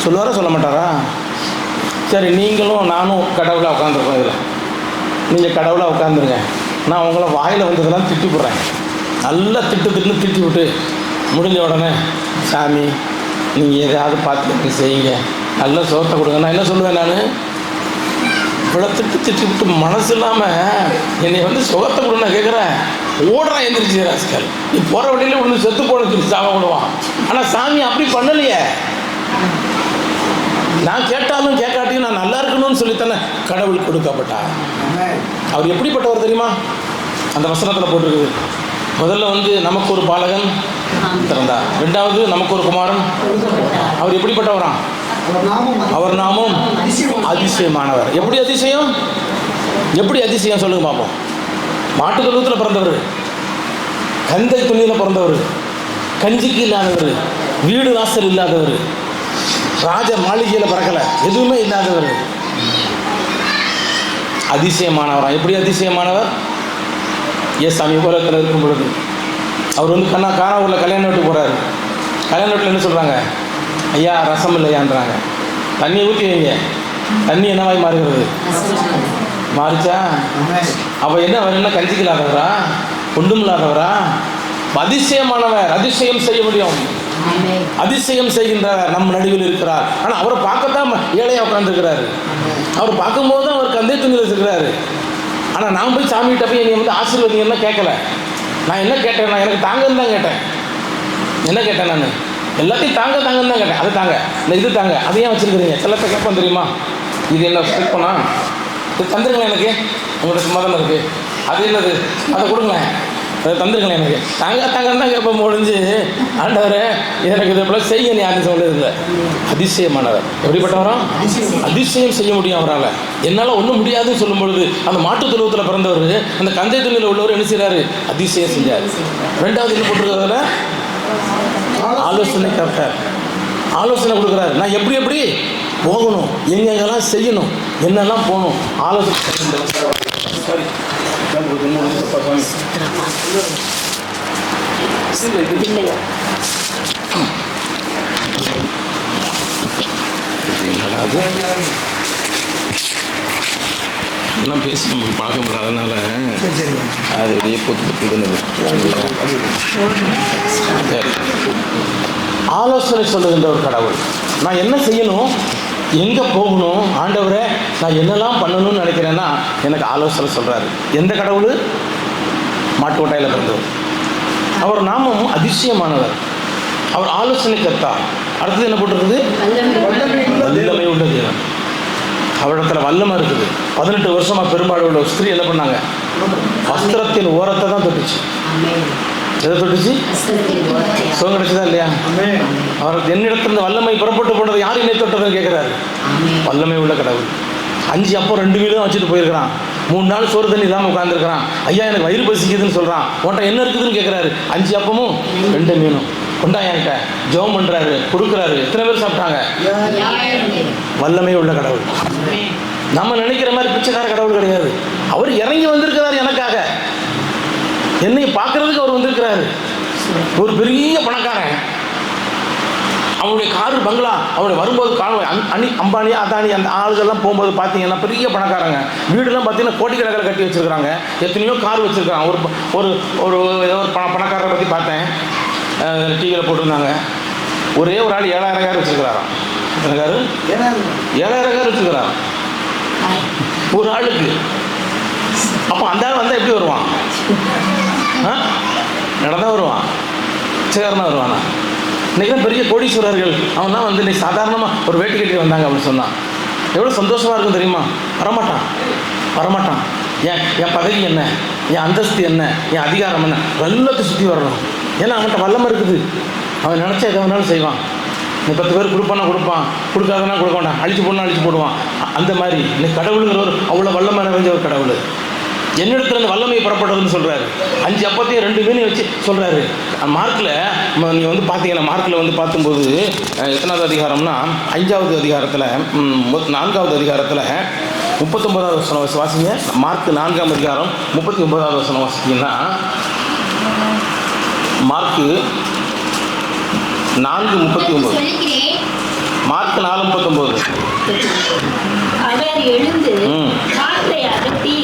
சொல்லுவாரா சொல்ல மாட்டாரா? சரி, நீங்களும் நானும் கடவுளாக உட்காந்துருக்கோம், இதில் நீங்கள் கடவுளாக உட்காந்துருங்க, நான் உங்களை வாயில் வந்ததெல்லாம் திட்டி போடுறேன், நல்லா திட்டுன்னு திட்டி விட்டு முடிஞ்ச உடனே, சாமி நீங்கள் எதாவது பார்த்து செய்யுங்க, நல்ல சுகத்தை கொடுங்க. நான் என்ன சொல்லுவேன், நான் இவ்வளோ திட்டி விட்டு மனசு இல்லாமல் என்னை வந்து சுகத்தை கொடுன்னு நான் கேட்குறேன், ஓடுறான் எந்திரிச்சு ராஸ்கல், நீ போகிற வழியில் ஒன்று செத்து போன சொல்லி சாவ விடுவான். ஆனால் சாமி அப்படி பண்ணலையே, நான் கேட்டாலும் கேட்காட்டியும் நான் நல்லா இருக்கணும்னு சொல்லித்தானே கடவுள் கொடுக்கப்பட்டார். அவர் எப்படிப்பட்டவர் தெரியுமா? அந்த வசனத்தில் போட்டிருக்குது. முதல்ல வந்து நமக்கு ஒரு பாலகன் திறந்தார், ரெண்டாவது நமக்கு ஒரு குமாரன். அவர் எப்படிப்பட்டவராம்? அவர் நாமும் அதிசயமானவர். எப்படி அதிசயம்? எப்படி அதிசயம் சொல்லுங்க பார்ப்போம். மாட்டு தொழுவத்தில் பிறந்தவர், கந்தை துணியில் பிறந்தவர், கஞ்சிக்கு இல்லாதவர், வீடு வாசல் இல்லாதவர், ராஜ மாளிகையில் பிறக்கலை, எதுவுமே இல்லாதவர், அதிசயமானவரா. எப்படி அதிசயமானவர்? சாமி உலகத்தில் இருக்கும் பொழுது அவர் வந்து கானாவூரில் கல்யாண வீட்டுக்கு போகிறாரு. கல்யாண வீட்டில் என்ன சொல்கிறாங்க? ஐயா ரசம் இல்லையான்றாங்க. தண்ணியை ஊற்றி வைங்க, தண்ணி என்னவாய் மாறுகிறது? மாறிச்சா? அப்போ என்ன, அவர் என்ன கஞ்சிக்கு இல்லாதவரா, ஒன்றும் இல்லாதவரா? அதிசயமானவர், அதிசயம் செய்ய முடியும், அதிசயம் செய்கின்றவர் நம் நடுவில் இருக்கிறார். ஆனால் அவரை பார்க்கத்தான் ஏழையாக உட்காந்துருக்கிறாரு. அவர் பார்க்கும்போது தான் அவர் கந்தை துணியில் இருக்கிறாரு. ஆனால் நான் போய் சாமிகிட்ட போய் என்னை வந்து ஆசீர்வதிங்கன்னா கேட்கல. நான் என்ன கேட்டேன், நான் எனக்கு தாங்கன்னு தான் கேட்டேன். என்ன கேட்டேன், நான் எல்லாத்தையும் தாங்கன்னு தான் கேட்டேன். அதை தாங்க, இல்லை இது தாங்க, அதையும் வச்சுருக்கிறீங்க. செல்லத்தை கேட்பேன் தெரியுமா, இது என்ன ஸ்ட்ரிக் பண்ணா, இது தந்துருங்களேன் எனக்கு, உங்கள்கிட்ட சும்மா தானே இருக்குது, அது என்னது, அதை கொடுங்களேன், அதை தந்துருங்களேன் எனக்கு, தாங்கன்னு தான் கேட்பேன். முடிஞ்சு ஆண்டவரே எனக்கு இதை போல செய்ய நீ யாரும் சொல்லியிருந்த. அதிசயமானவர். எப்படிப்பட்டவரோ அதிசயம் செய்ய முடியும் அவரால். என்னால் ஒன்றும் முடியாதுன்னு சொல்லும் பொழுது அந்த மாட்டு துருவத்தில் பிறந்தவர், அந்த கந்தை துணியில் உள்ளவர் என்ன செய்கிறாரு, அதிசயம் செஞ்சார். ரெண்டாவது என்ன போட்டிருக்கிறதுல ஆலோசனை கர்த்தர், ஆலோசனை கொடுக்குறாரு. நான் எப்படி எப்படி போகணும், எங்கெங்கெல்லாம் செய்யணும், என்னெல்லாம் போகணும், ஆலோசனை. சரி, எல்லாம் பேசி நமக்கு பழக்கம் இல்லாதனால அது வெளியே போட்டு ஆலோசனை சொல்லுகின்ற ஒரு கடவுள். நான் என்ன செய்யணும், எங்கே போகணும், ஆண்டவரே நான் என்னெல்லாம் பண்ணணும்னு நினைக்கிறேன்னா எனக்கு ஆலோசனை சொல்கிறாரு. எந்த கடவுள்? மாட்டு கொட்டாயில் பிறந்தவர். அவர் நாமம் அதிசயமானவர். அவர் ஆலோசனை கர்த்தா. அடுத்தது என்ன போட்டிருக்குது? வல்லமை உள்ள தேவன். அவரிடத்துல வல்லமை இருக்குது. 18 வருஷமாக பெரும்பாடு உள்ள ஒரு ஸ்திரீ என்ன பண்ணாங்க, வஸ்திரத்தின் ஓரத்தை தான் தொட்டுச்சு. எதை தொட்டுச்சு? சுகம் கிடைச்சதா இல்லையா? அவர் என்னிடத்திலிருந்து வல்லமை புறப்பட்டு போனது யார் என்னை தொட்டதுன்னு கேட்குறாரு. வல்லமை உள்ள கடவுள். 5 அப்போ 2 மீனும் வச்சுட்டு போயிருக்கிறான். 3 நாள் சோறு தண்ணி இல்லாமல் உட்காந்துருக்கிறான். ஐயா எனக்கு வயிறு பசிக்குதுன்னு சொல்கிறான். உன்ட்ட என்ன இருக்குதுன்னு கேட்குறாரு. 5 அப்பமும் 2 மீனும் கொண்டா என்கிட்ட. ஜெபம் பண்ணுறாரு, கொடுக்குறாரு. எத்தனை பேர் சாப்பிட்டாங்க? வல்லமை உள்ள கடவுள். நம்ம நினைக்கிற மாதிரி பிச்சைக்கார கடவுள் கிடையாது. அவர் இறங்கி வந்திருக்கிறார் எனக்காக. என்னை பார்க்கறதுக்கு அவர் வந்திருக்கிறாரு. ஒரு பெரிய பணக்காரன், அவனுடைய காரு பங்களா, அவனுடைய வரும்போது அம்பானி அதானி அந்த ஆளுகள்லாம் போகும்போது பார்த்தீங்கன்னா பெரிய பணக்காரங்க. வீடுலாம் பார்த்தீங்கன்னா கோடிக்கணக்கில் கட்டி வச்சுருக்கிறாங்க. எத்தனையோ கார் வச்சுருக்காங்க. ஒரு ஒரு ஏதோ ஒரு பணக்காரரை பற்றி பார்த்தேன், டிவியில் போட்டிருந்தாங்க. ஒரே ஒரு ஆள் 7000 கார் வச்சுருக்கிறாராம். எத்தனை காரு? 7000 கார் வச்சுருக்கிறாராம் ஒரு ஆளுக்கு. அப்போ அந்த ஆள் வந்தால் எப்படி வருவான்? நடந்தான் வருவான், சேர்னா வருவானா? இன்றைக்கி தான் பெரிய கோடீஸ்வரர்கள். அவன் தான் வந்து இன்றைக்கி சாதாரணமாக ஒரு வேட்டி கட்டி வந்தாங்க அப்படின்னு சொன்னான். எவ்வளோ சந்தோஷமாக இருக்கும் தெரியுமா? வரமாட்டான். என் பதவி என்ன, என் அந்தஸ்து என்ன, என் அதிகாரம் என்ன, எல்லாத்தையும் சுற்றி வரணும். ஏன்னா அவன்கிட்ட வல்லமை இருக்குது. அவன் நினச்சா எதை வேணாலும் செய்வான். நீ 10 பேர் கொடுப்பானா கொடுப்பான், கொடுக்காதனா கொடுக்க மாட்டான், அழிச்சு போடணும் அழிச்சு போடுவான். அந்த மாதிரி இன்னைக்கு கடவுளுங்கிறவர் அவ்வளோ வல்லமை நிறைஞ்ச ஒரு கடவுள். என்னிடத்துல அந்த வல்லமையை புறப்படுறதுன்னு சொல்கிறாரு. 5 அப்பத்தையும் 2 மீனையும் வச்சு சொல்கிறாரு. மார்க்கில் நீங்கள் வந்து பார்த்தீங்கன்னா, மார்க்கில் வந்து பார்க்கும்போது எத்தனாவது அதிகாரம்னா 5வது அதிகாரத்தில் 4வது அதிகாரத்தில் 39வது வசனம் வாசிங்க. மார்க் 4ஆம் அதிகாரம் 39வது வசனம் வாசிங்கன்னா, மார்க்கு 4:39. மார்க் 4:39. அவர் எழுந்து காற்றை அகற்றி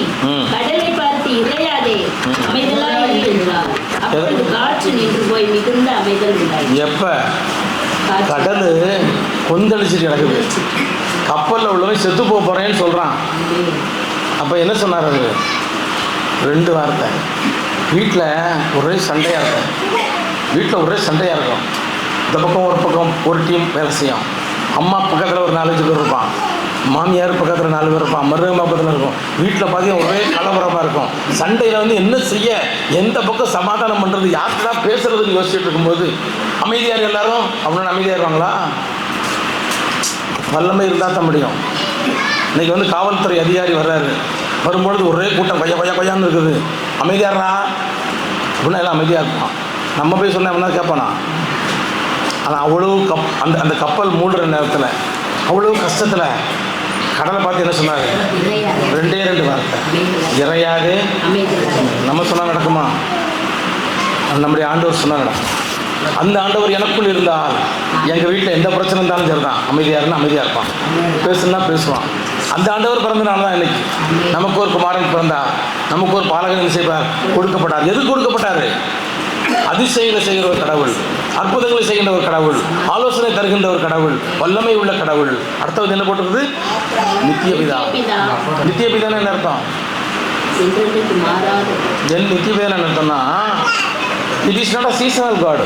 கடலை பார்த்து இறையாதே அமைதலாய் என்றார். அப்பொழுது காற்று நின்று போய் மிகுந்த அமைதல் உண்டாயிற்று. எப்ப கடல் கொந்தளிச்சுட்டு கிடக்குது, கப்பலில் உள்ளவன் செத்து போறேன்னு சொல்றான். அப்ப என்ன சொன்னார் அவரு? 2 வார்த்தை. வீட்டில் ஒரே சண்டையாக இருக்கும். இந்த பக்கம் ஒரு டீம் வேலை செய்யும். அம்மா பக்கத்தில் ஒரு 4-5 பேர் இருப்பான், மாமியார் பக்கத்தில் 4 பேர் இருப்பான், மருமக பக்கத்தில் இருக்கும். வீட்டில் பார்த்தீங்கன்னா ஒரே கலவரமாக இருக்கும். சண்டையில் வந்து என்ன செய்ய, எந்த பக்கம் சமாதானம் பண்ணுறது, யார்கிட்ட பேசுறதுன்னு யோசிச்சுட்டு இருக்கும்போது அமைதியாக எல்லாரும் அப்படின்னு அமைதியாக இருவாங்களா? வல்லமை இருந்தால் தான் முடியும். இன்றைக்கி வந்து காவல்துறை அதிகாரி வர்றாரு. வரும்பொழுது ஒரே கூட்டம் கொய்யான்னு இருக்குது. அமைதியாடுறா அப்படின்னா எல்லாம் அமைதியாக இருப்பான். நம்ம போய் சொன்ன அப்படின்னா கேட்பானா? ஆனால் அவ்வளோ அந்த கப்பல் மூழ்கிற நேரத்தில் அவ்வளோ கஷ்டத்தில் கடலை பார்த்து என்ன சொன்னார்? 2 வார்த்தை. இறையாது. நம்ம சொன்னால் நடக்குமா? நம்முடைய ஆண்டவர் சொன்னால் நடக்கும். அந்த ஆண்டவர் எனக்குள் இருந்தால் எங்கள் வீட்டில் எந்த பிரச்சனை இருந்தாலும் சரிதான். அமைதியாக இருந்தால் அமைதியாக இருப்பான், பேசுனா பேசுவான். அந்த ஆண்டவர் பிறந்த நாள் தான் இன்னைக்கு. நமக்கு ஒரு குமாரன் பிறந்தார், நமக்கு ஒரு பாலகன் என்ன செய்வார், கொடுக்கப்பட்டார். எது கொடுக்கப்பட்டாரு? அதிசயங்களை செய்கிற ஒரு கடவுள், அற்புதங்களை செய்கின்ற ஒரு கடவுள், ஆலோசனை தருகின்ற ஒரு கடவுள், வல்லமை உள்ள கடவுள். அடுத்தது என்ன போட்டிருக்குது? நித்திய பிதா. நித்திய பிதான்னு என்ன அர்த்தம்? நித்திய பிதா என்ன அர்த்தம்னா, it is not a seasonal god.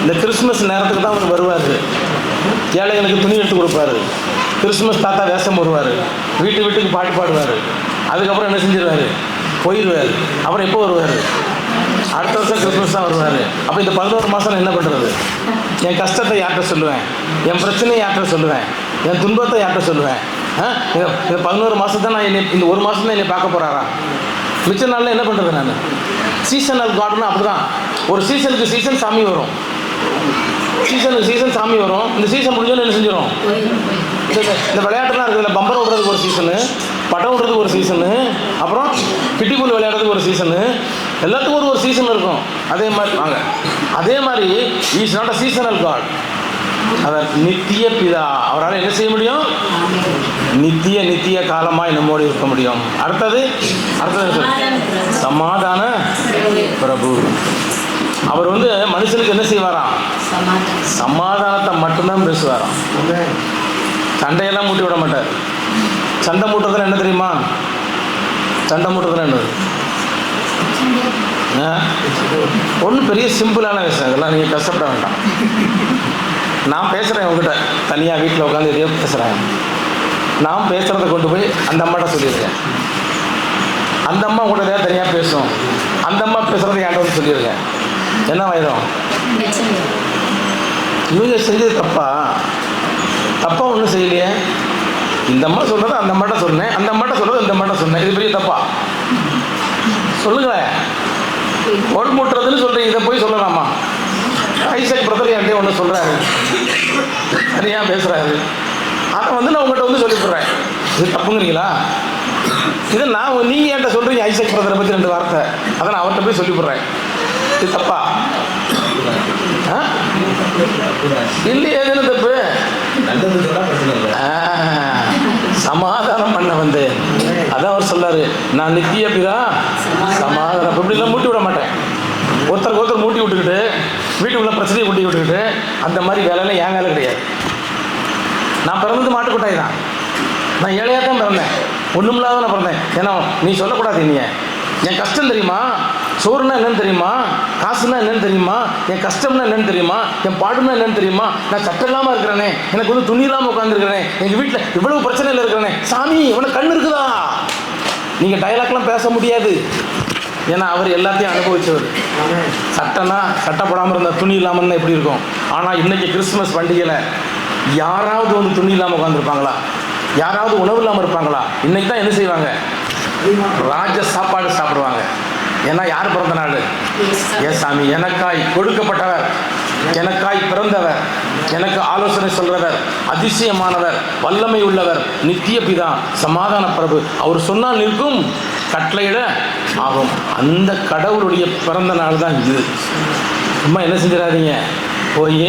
இந்த கிறிஸ்மஸ் நேரத்துக்கு தான் அவர் வருவார், ஏழைகளுக்கு துணி எடுத்து கொடுப்பாரு, கிறிஸ்மஸ் தாத்தா வேஷம் போடுவார், வீட்டுக்கு பாட்டு பாடுவார், அதுக்கப்புறம் என்ன செஞ்சிருவார், போயிடுவார். அப்புறம் எப்போ வருவார்? அடுத்த வருஷம் கிறிஸ்மஸ் தான் வருவார். அப்போ இந்த 11 மாதம் நான் என்ன பண்ணுறது? என் கஷ்டத்தை யார்கிட்ட சொல்லுவேன், என் பிரச்சனையை யார்கிட்ட சொல்லுவேன், என் துன்பத்தை யார்கிட்ட சொல்லுவேன்? இந்த 11 மாதம் தான் நான் இந்த ஒரு மாதம் தான் என்னை பார்க்க போகிறாரா? மிச்ச நாளில் என்ன பண்ணுறது நான்? சீசனல் கார்டுன்னா அப்படி தான். ஒரு சீசனுக்கு சீசன் சாமி வரும், சீசனுக்கு சீசன் சாமி வரும். இந்த சீசன் முடிஞ்சோன்னு என்ன செஞ்சிடும்? இந்த விளையாட்டுலாம் இருக்குதுல்ல, பம்பரம் விடுறதுக்கு ஒரு சீசனு, படம் விடுறதுக்கு ஒரு சீசனு, அப்புறம் கிட்டிபுல் விளையாடுறதுக்கு ஒரு சீசனு, எல்லாத்துக்கும் ஒரு சீசன் இருக்கும். அதே மாதிரி வாங்க, அதே மாதிரி is not a seasonal God. அவர் நித்திய பிதா. அவரால் என்ன செய்ய முடியும்? நித்திய காலமாய் நம்மோடு இருக்க முடியும். அடுத்தது சமாதான பிரபு. அவர் மனுஷனுக்கு என்ன செய்வாராம்? சமாதானத்தை மட்டும்தான் பேசுவாராம். சண்டையெல்லாம் மூட்டி விட மாட்டார். சண்டை மூட்டுறதுல என்ன தெரியுமா? சண்டை மூட்டுறதுல என்ன ஒன்றும் பெரிய சிம்பிளான விஷயம். இதெல்லாம் நீங்கள் கஷ்டப்பட வேண்டாம். நான் பேசுகிறேன் உங்ககிட்ட தனியாக வீட்டில் உட்காந்து எதையோ பேசுகிறேன். நான் பேசுகிறத கொண்டு போய் அந்த அம்மாட்ட சொல்லியிருக்கேன். அந்த அம்மா கூட எதாவது தனியாக பேசும். அந்த அம்மா பேசுகிறத என்கிட்ட சொல்லியிருக்கேன். என்ன ஆயிரும்? இவங்க செஞ்சது தப்பா ஒன்றும் செய்யலையே. இந்த அம்மா சொல்கிறத அந்த அம்மாட்ட சொன்னேன், அந்த அம்மாட்ட சொல்கிறது இந்த அம்மாட்ட சொன்னேன். இது பெரிய தப்பா? சொல்லுங்களேன். ஒல் முட்டுறதுன்னு சொல்கிறீங்க, இதை போய் சொல்லலாமா? ஐசக் பிரதர் என்கிட்ட ஒன்று சொல்கிறாரு, தனியாக பேசுகிறாரு. அதை நான் உங்கள்கிட்ட சொல்லிவிடுறேன். இது தப்புங்கிறீங்களா? இதை நீங்கள் என்கிட்ட சொல்கிறீங்க ஐசக் பிரதரை பற்றி 2 வார்த்தை, அதை நான் அவர்கிட்ட போய் சொல்லிவிடுறேன். இது தப்பா? இல்லையே, எதுன்னு தப்பு? சமாதானம் பண்ண அதான் அவர் சொல்லாரு, நான் நித்திய பிதா சமாதானம். இப்படிலாம் மூட்டி விட மாட்டேன். ஒருத்தருக்கு மூட்டி விட்டுக்கிட்டு வீட்டுக்குள்ள பிரச்சனையை கூட்டி விட்டுக்கிட்டு அந்த மாதிரி வேலையெல்லாம் என் வேலை கிடையாது. நான் பிறந்தது மாட்டுக்கொட்டாய் தான். நான் ஏழையாக தான் பிறந்தேன், ஒன்றும் இல்லாத நான் பிறந்தேன். ஏன்னா நீ சொல்லக்கூடாது, நீ என் கஷ்டம் தெரியுமா? சோறுனா என்னன்னு தெரியுமா? காசுனா என்னன்னு தெரியுமா? என் கஷ்டம்னா என்னன்னு தெரியுமா? என் பாடுனா என்னன்னு தெரியுமா? நான் சட்டம் இல்லாமல் இருக்கிறேனே, எனக்கு துணி இல்லாமல் உட்காந்துருக்கிறேனே, எங்கள் வீட்டில் இவ்வளவு பிரச்சனையில் இருக்கிறேனே. சாமி உனக்கு கண் இருக்குதா? நீங்கள் டயலாக்லாம் பேச முடியாது. ஏன்னா அவர் எல்லாத்தையும் அனுபவிச்சவர். சட்டம்னா சட்டப்படாமல் இருந்தால் துணி இல்லாமல் இருந்தால் எப்படி இருக்கும்? ஆனால் இன்றைக்கி கிறிஸ்துமஸ் பண்டிகையில் யாராவது துணி இல்லாமல் உட்காந்துருப்பாங்களா? யாராவது உணவு இல்லாமல் இருப்பாங்களா? இன்றைக்கி தான் என்ன செய்வாங்க? ராஜ சாப்பாடு சாப்பிடுவாங்க. ஏன்னா யார் பிறந்த நாள்? எஸ் சாமி, எனக்காய் கொடுக்கப்பட்டவர், எனக்காய் பிறந்தவர், எனக்கு ஆலோசனை சொல்றவர், அதிசயமானவர், வல்லமை உள்ளவர், நித்திய பிதா, சமாதான பிரபு. அவர் சொன்னால் நிற்கும், கட்டளையிட ஆகும். அந்த கடவுளுடைய பிறந்த நாள் தான் இது. சும்மா என்ன செஞ்சிடாதீங்க, போய்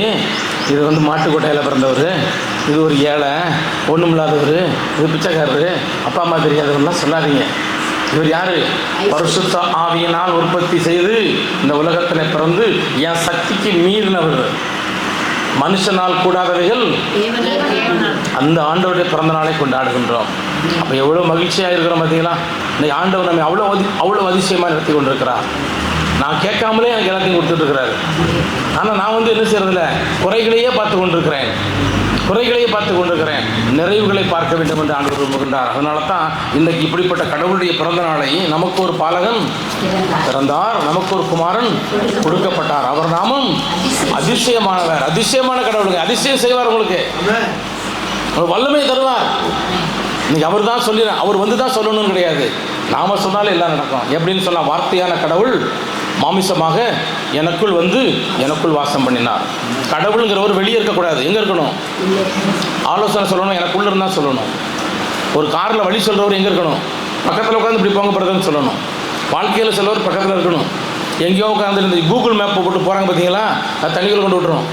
இது மாட்டுக்கொட்டையில் பிறந்தவர், இது ஒரு ஏழை, ஒன்றும் இல்லாதவர், இது பிச்சைக்காரரு, அப்பா அம்மா தெரியாதவர்லாம் சொல்லாதீங்க. இவர் யாரு? பரிசுத்த ஆவியினால் உற்பத்தி செய்து இந்த உலகத்தில் பிறந்து என் சக்திக்கு மீறினவர், மனுஷனால் கூடாதவைகள் அந்த ஆண்டவருடைய பிறந்த நாளை கொண்டாடுகின்றோம். அப்போ எவ்வளோ மகிழ்ச்சியாக இருக்கிறோம் பார்த்தீங்களா? இந்த ஆண்டவர் நம்மை அவ்வளோ அதிசயமாக நடத்தி கொண்டிருக்கிறார். நான் கேட்காமலே எனக்கு எல்லாத்தையும் கொடுத்துட்ருக்கிறாரு. ஆனால் நான் என்ன செய்யறதில்ல, குறைகளையே பார்த்து கொண்டிருக்கிறேன், நிறைவுகளை பார்க்க வேண்டும் என்று ஆண்டவர் விரும்புகின்றார். அதனால தான் இன்றைக்கு இப்படிப்பட்ட கடவுளுடைய பிறந்த நாளை நமக்கு ஒரு பாலகன் பிறந்தார், நமக்கு ஒரு குமாரன் கொடுக்கப்பட்டார். அவர் நாமம் அதிசயமானவர். அதிசயமான கடவுளுங்க, அதிசயம் செய்வார், உங்களுக்கு வல்லமை தருவார். இன்னைக்கு அவர் தான் சொல்லி, அவர் தான் சொல்லணும்னு கிடையாது, நாம சொன்னாலும் எல்லாம் நடக்கும். எப்படின்னு சொன்னால், வார்த்தையான கடவுள் மாமிசமாக எனக்குள் எனக்குள் வாசம் பண்ணினார். கடவுளுங்கிறவர் வெளியே இருக்கக்கூடாது. எங்கே இருக்கணும்? ஆலோசனை சொல்லணும், எனக்குள்ள இருந்தால் சொல்லணும். ஒரு காரில் வழி சொல்கிறவர் எங்கே இருக்கணும்? பக்கத்தில் உட்காந்து இப்படி போங்க பிரதர்ன்னு சொல்லணும். வாழ்க்கையில் சொல்கிறவர் பக்கத்தில் இருக்கணும். எங்கேயோ உட்காந்து இந்த கூகுள் மேப்பை போட்டு போகிறாங்க பார்த்தீங்களா, அது தண்ணிக்குள்ள கொண்டு விட்டுரும்.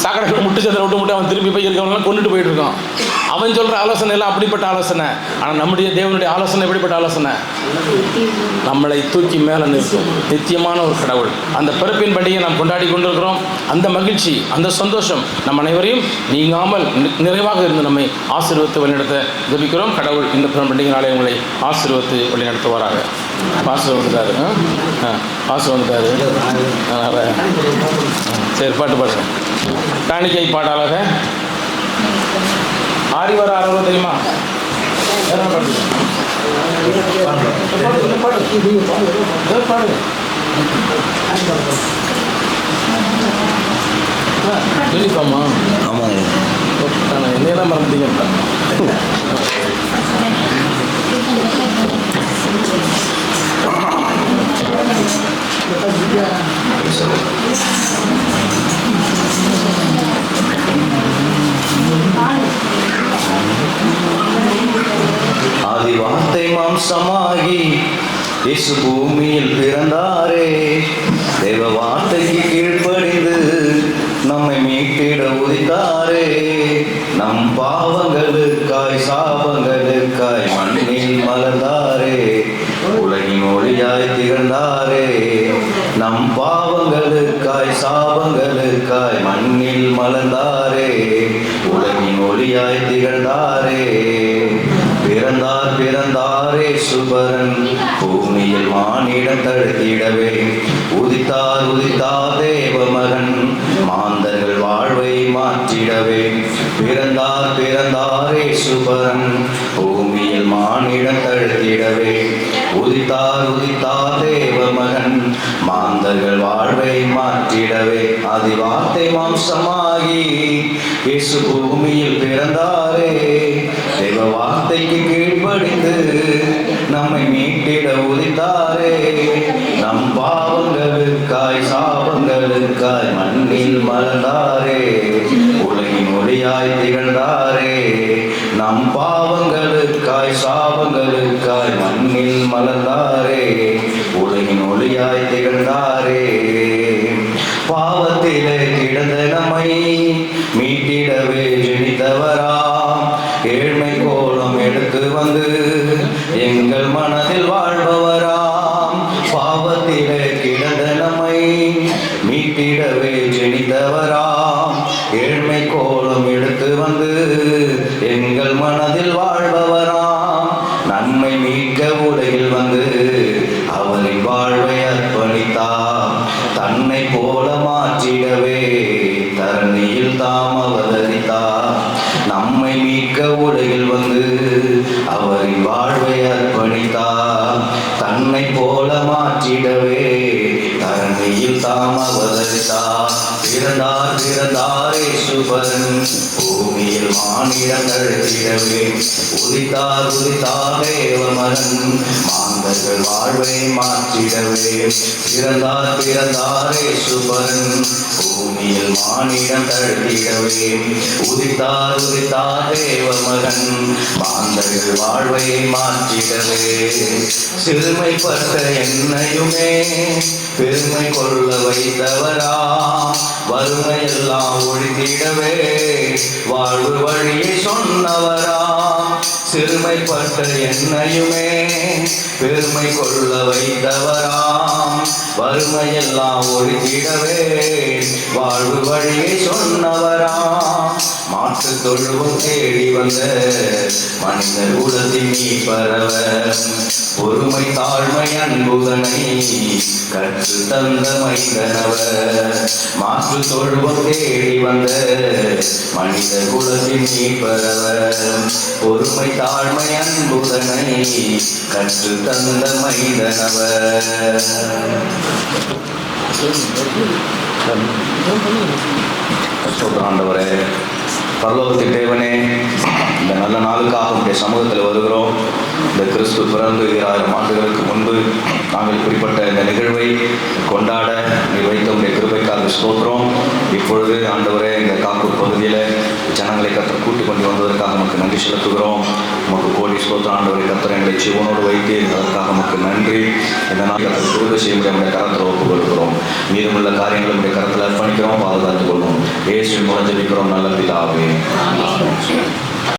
சாக்கடை முட்டு சத்திர விட்டு அவன் திரும்பி போய் இருக்கவங்களாம் கொண்டுட்டு போயிட்டு இருக்கான். அவன் சொல்கிற ஆலோசனை எல்லாம் அப்படிப்பட்ட ஆலோசனை. ஆனால் நம்முடைய தேவனுடைய ஆலோசனை எப்படிப்பட்ட ஆலோசனை? நம்மளை தூக்கி மேலே நிற்கும் நித்தியமான ஒரு கடவுள். அந்த பிறப்பின் பண்டிகை நாம் கொண்டாடி கொண்டிருக்கிறோம். அந்த மகிழ்ச்சி, அந்த சந்தோஷம் நம் அனைவரையும் நீங்காமல் நிறைவாக இருந்து நம்மை ஆசீர்வதித்து வழிநடத்த ஜெபிக்கிறோம். கடவுள் இந்த பண்டிகை நாளை உங்களை ஆசீர்வதித்து வழிநடத்துவாராக. பாஸ்டர் வந்துட்டாரு. பாஸ்டர் வந்துட்டாரு. சரி, பாட்டு பாடுறேன். காணிக்கை பாடாளாக ஆரிவர ஆரவ தெரியுமா? யூனிஃபார்மா? ஆமாங்க. என்னையெல்லாம் மறந்துட்டீங்க. ஆதி வார்த்தை மாம்சமாகி இயேசு பூமியில் பிறந்தாரே. தேவ வார்த்தைக்கு கீழ்ப்படிந்து நம்மை மீட்டிட உதித்தாரே. நம் பாவங்களுக்காய் சாபங்களுக்காய் மண்ணில் மலர்ந்தாரே. உலகின் ஒளியாய் திகழ்ந்தாரே. நம் பாவங்களுக்காய் சாபங்களுக்காய் மண்ணில் மலர்ந்தாரே. உலகின் ஒளியாய் திகழ்ந்தாரே. பிறந்தாரே சுபரன் பூமியில் மானிடம் தடுத்திடவே. உதித்தார் தேவமகன் மாந்தர்கள் வாழ்வை மாற்றிடவே. பிறந்தாரே சுபரன் பூமியில் மானிடம் தடுத்திடவே. உதித்தார் தேவமகன் மாந்தர்கள் வாழ்வை மாற்றிடவே. ஆதி வார்த்தை மாம்சமாகி இயேசு பூமியில் பிறந்தாரே. தேவ வார்த்தைக்கு கீழ்ப்படிந்து நம்மை மீட்டிட உதித்தாரே. நம் பாவங்களுக்காய் சாபங்களுக்காய் மண்ணில் மலர்ந்தாரே. உலகின் ஒளியாய் திகழ்ந்தாரே. நம் பாவங்களுக்காய் சாபங்களுக்காய் மண்ணில் மலர்ந்தாரே. உலகின் ஒளியாய் திகழ்ந்தாரே. பாவத்திலே கிடந்த நம்மை மீட்டிடவே ஜெனித்தவராம். ஏழ்மை கோலம் எடுத்து வந்து எங்கள் மனதில் வாழ்பவராம். பாவத்திலே கிடந்த நம்மை மீட்டிடவே ஜெனித்தவராம். ஏழ்மை கோலம் எடுத்து வந்து எங்கள் மனதில் வாழ்பவராம். நன்மை மீட்க உலகில் வந்து அவரின் வாழ்வை அர்ப்பணித்தார். தன்னை போல மாற்றிடவே தரணியில் தாம் அவதரித்தார். நம்மை மீட்க உலகில் வந்து அவரின் வாழ்வை அர்ப்பணித்தார். தன்னை போல மாற்றிடவே தரணியில் தாம் அவதரித்தார். பிறந்தாரே சுபரன் பூமியில் மானிடம் தடுத்திடவே. உதித்தார் தேவமகன் மாந்தர்கள் வாழ்வை மாற்றிடவே. பிறந்தாரே சுபரன் பூமியில் மானிடம் தடுத்திடவே. உதித்தார் தேவமகன் மாந்தர்கள் வாழ்வை மாற்றிடவே. சிறுமைப்பட்ட என்னையுமே பெருமை கொள்ள வைத்தவராம். வறுமையெல்லாம் ஒழித்திடவே வாழ்வு வழியை சொன்னவராம். சிறுமைப்பட்ட என்னையுமே பெருமை கொள்ள வைத்தவராம். வறுமையெல்லாம் ஒழித்திடவே வாழ்வு வழியை சொன்னவராம். மாற்று தொழுவம் தேடி வந்த மனிதர் உலகில் நீ பரவ. பொறுமை தாழ்மை அன்புதனை கற்று தந்த மைந்தனவர். மாற்று தொழுவம் தேடி வந்த மனித குலத்தின் நீ பரவ. பொறுமை தாழ்மை அன்புதனை கற்று தந்த மைந்தனவர். ஆண்டவரே, பரலோகத்தின் தேவனே, இந்த நல்ல நாளுக்காக உங்களுடைய சமூகத்தில் வருகிறோம். இந்த கிறிஸ்து பிறந்து 2000 ஆண்டுகளுக்கு முன்பு நாங்கள் இப்படிப்பட்ட இந்த நிகழ்வை கொண்டாட நீ வைத்த உங்களுடைய கிருபைக்காக ஸ்தோத்திரம். இப்பொழுது ஆண்டவரே, இந்த காக்கூர் பகுதியில் ஜனங்களை கத்தர் கூட்டி கொண்டு வந்ததற்காக நமக்கு நன்றி செலுத்துகிறோம். உமக்கு கோடி ஸ்தோத்திரம் ஆண்டவரை. கத்தர் எங்களை ஜீவனோடு வைத்து அதற்காக நமக்கு நன்றி. நன்றி. இந்த நாள் குறுக செய்ய முடியாத கரத்தில் ஒப்புக் கொடுக்கிறோம். மீதமுள்ள காரியங்களும் உடைய கரத்தில் அர்ப்பணிக்கிறோம். பாதுகாத்துக் கொள்வோம். இயேசுவின் மூலம் ஜெபிக்கிறோம் நல்ல பிதாவே. ஆமென்.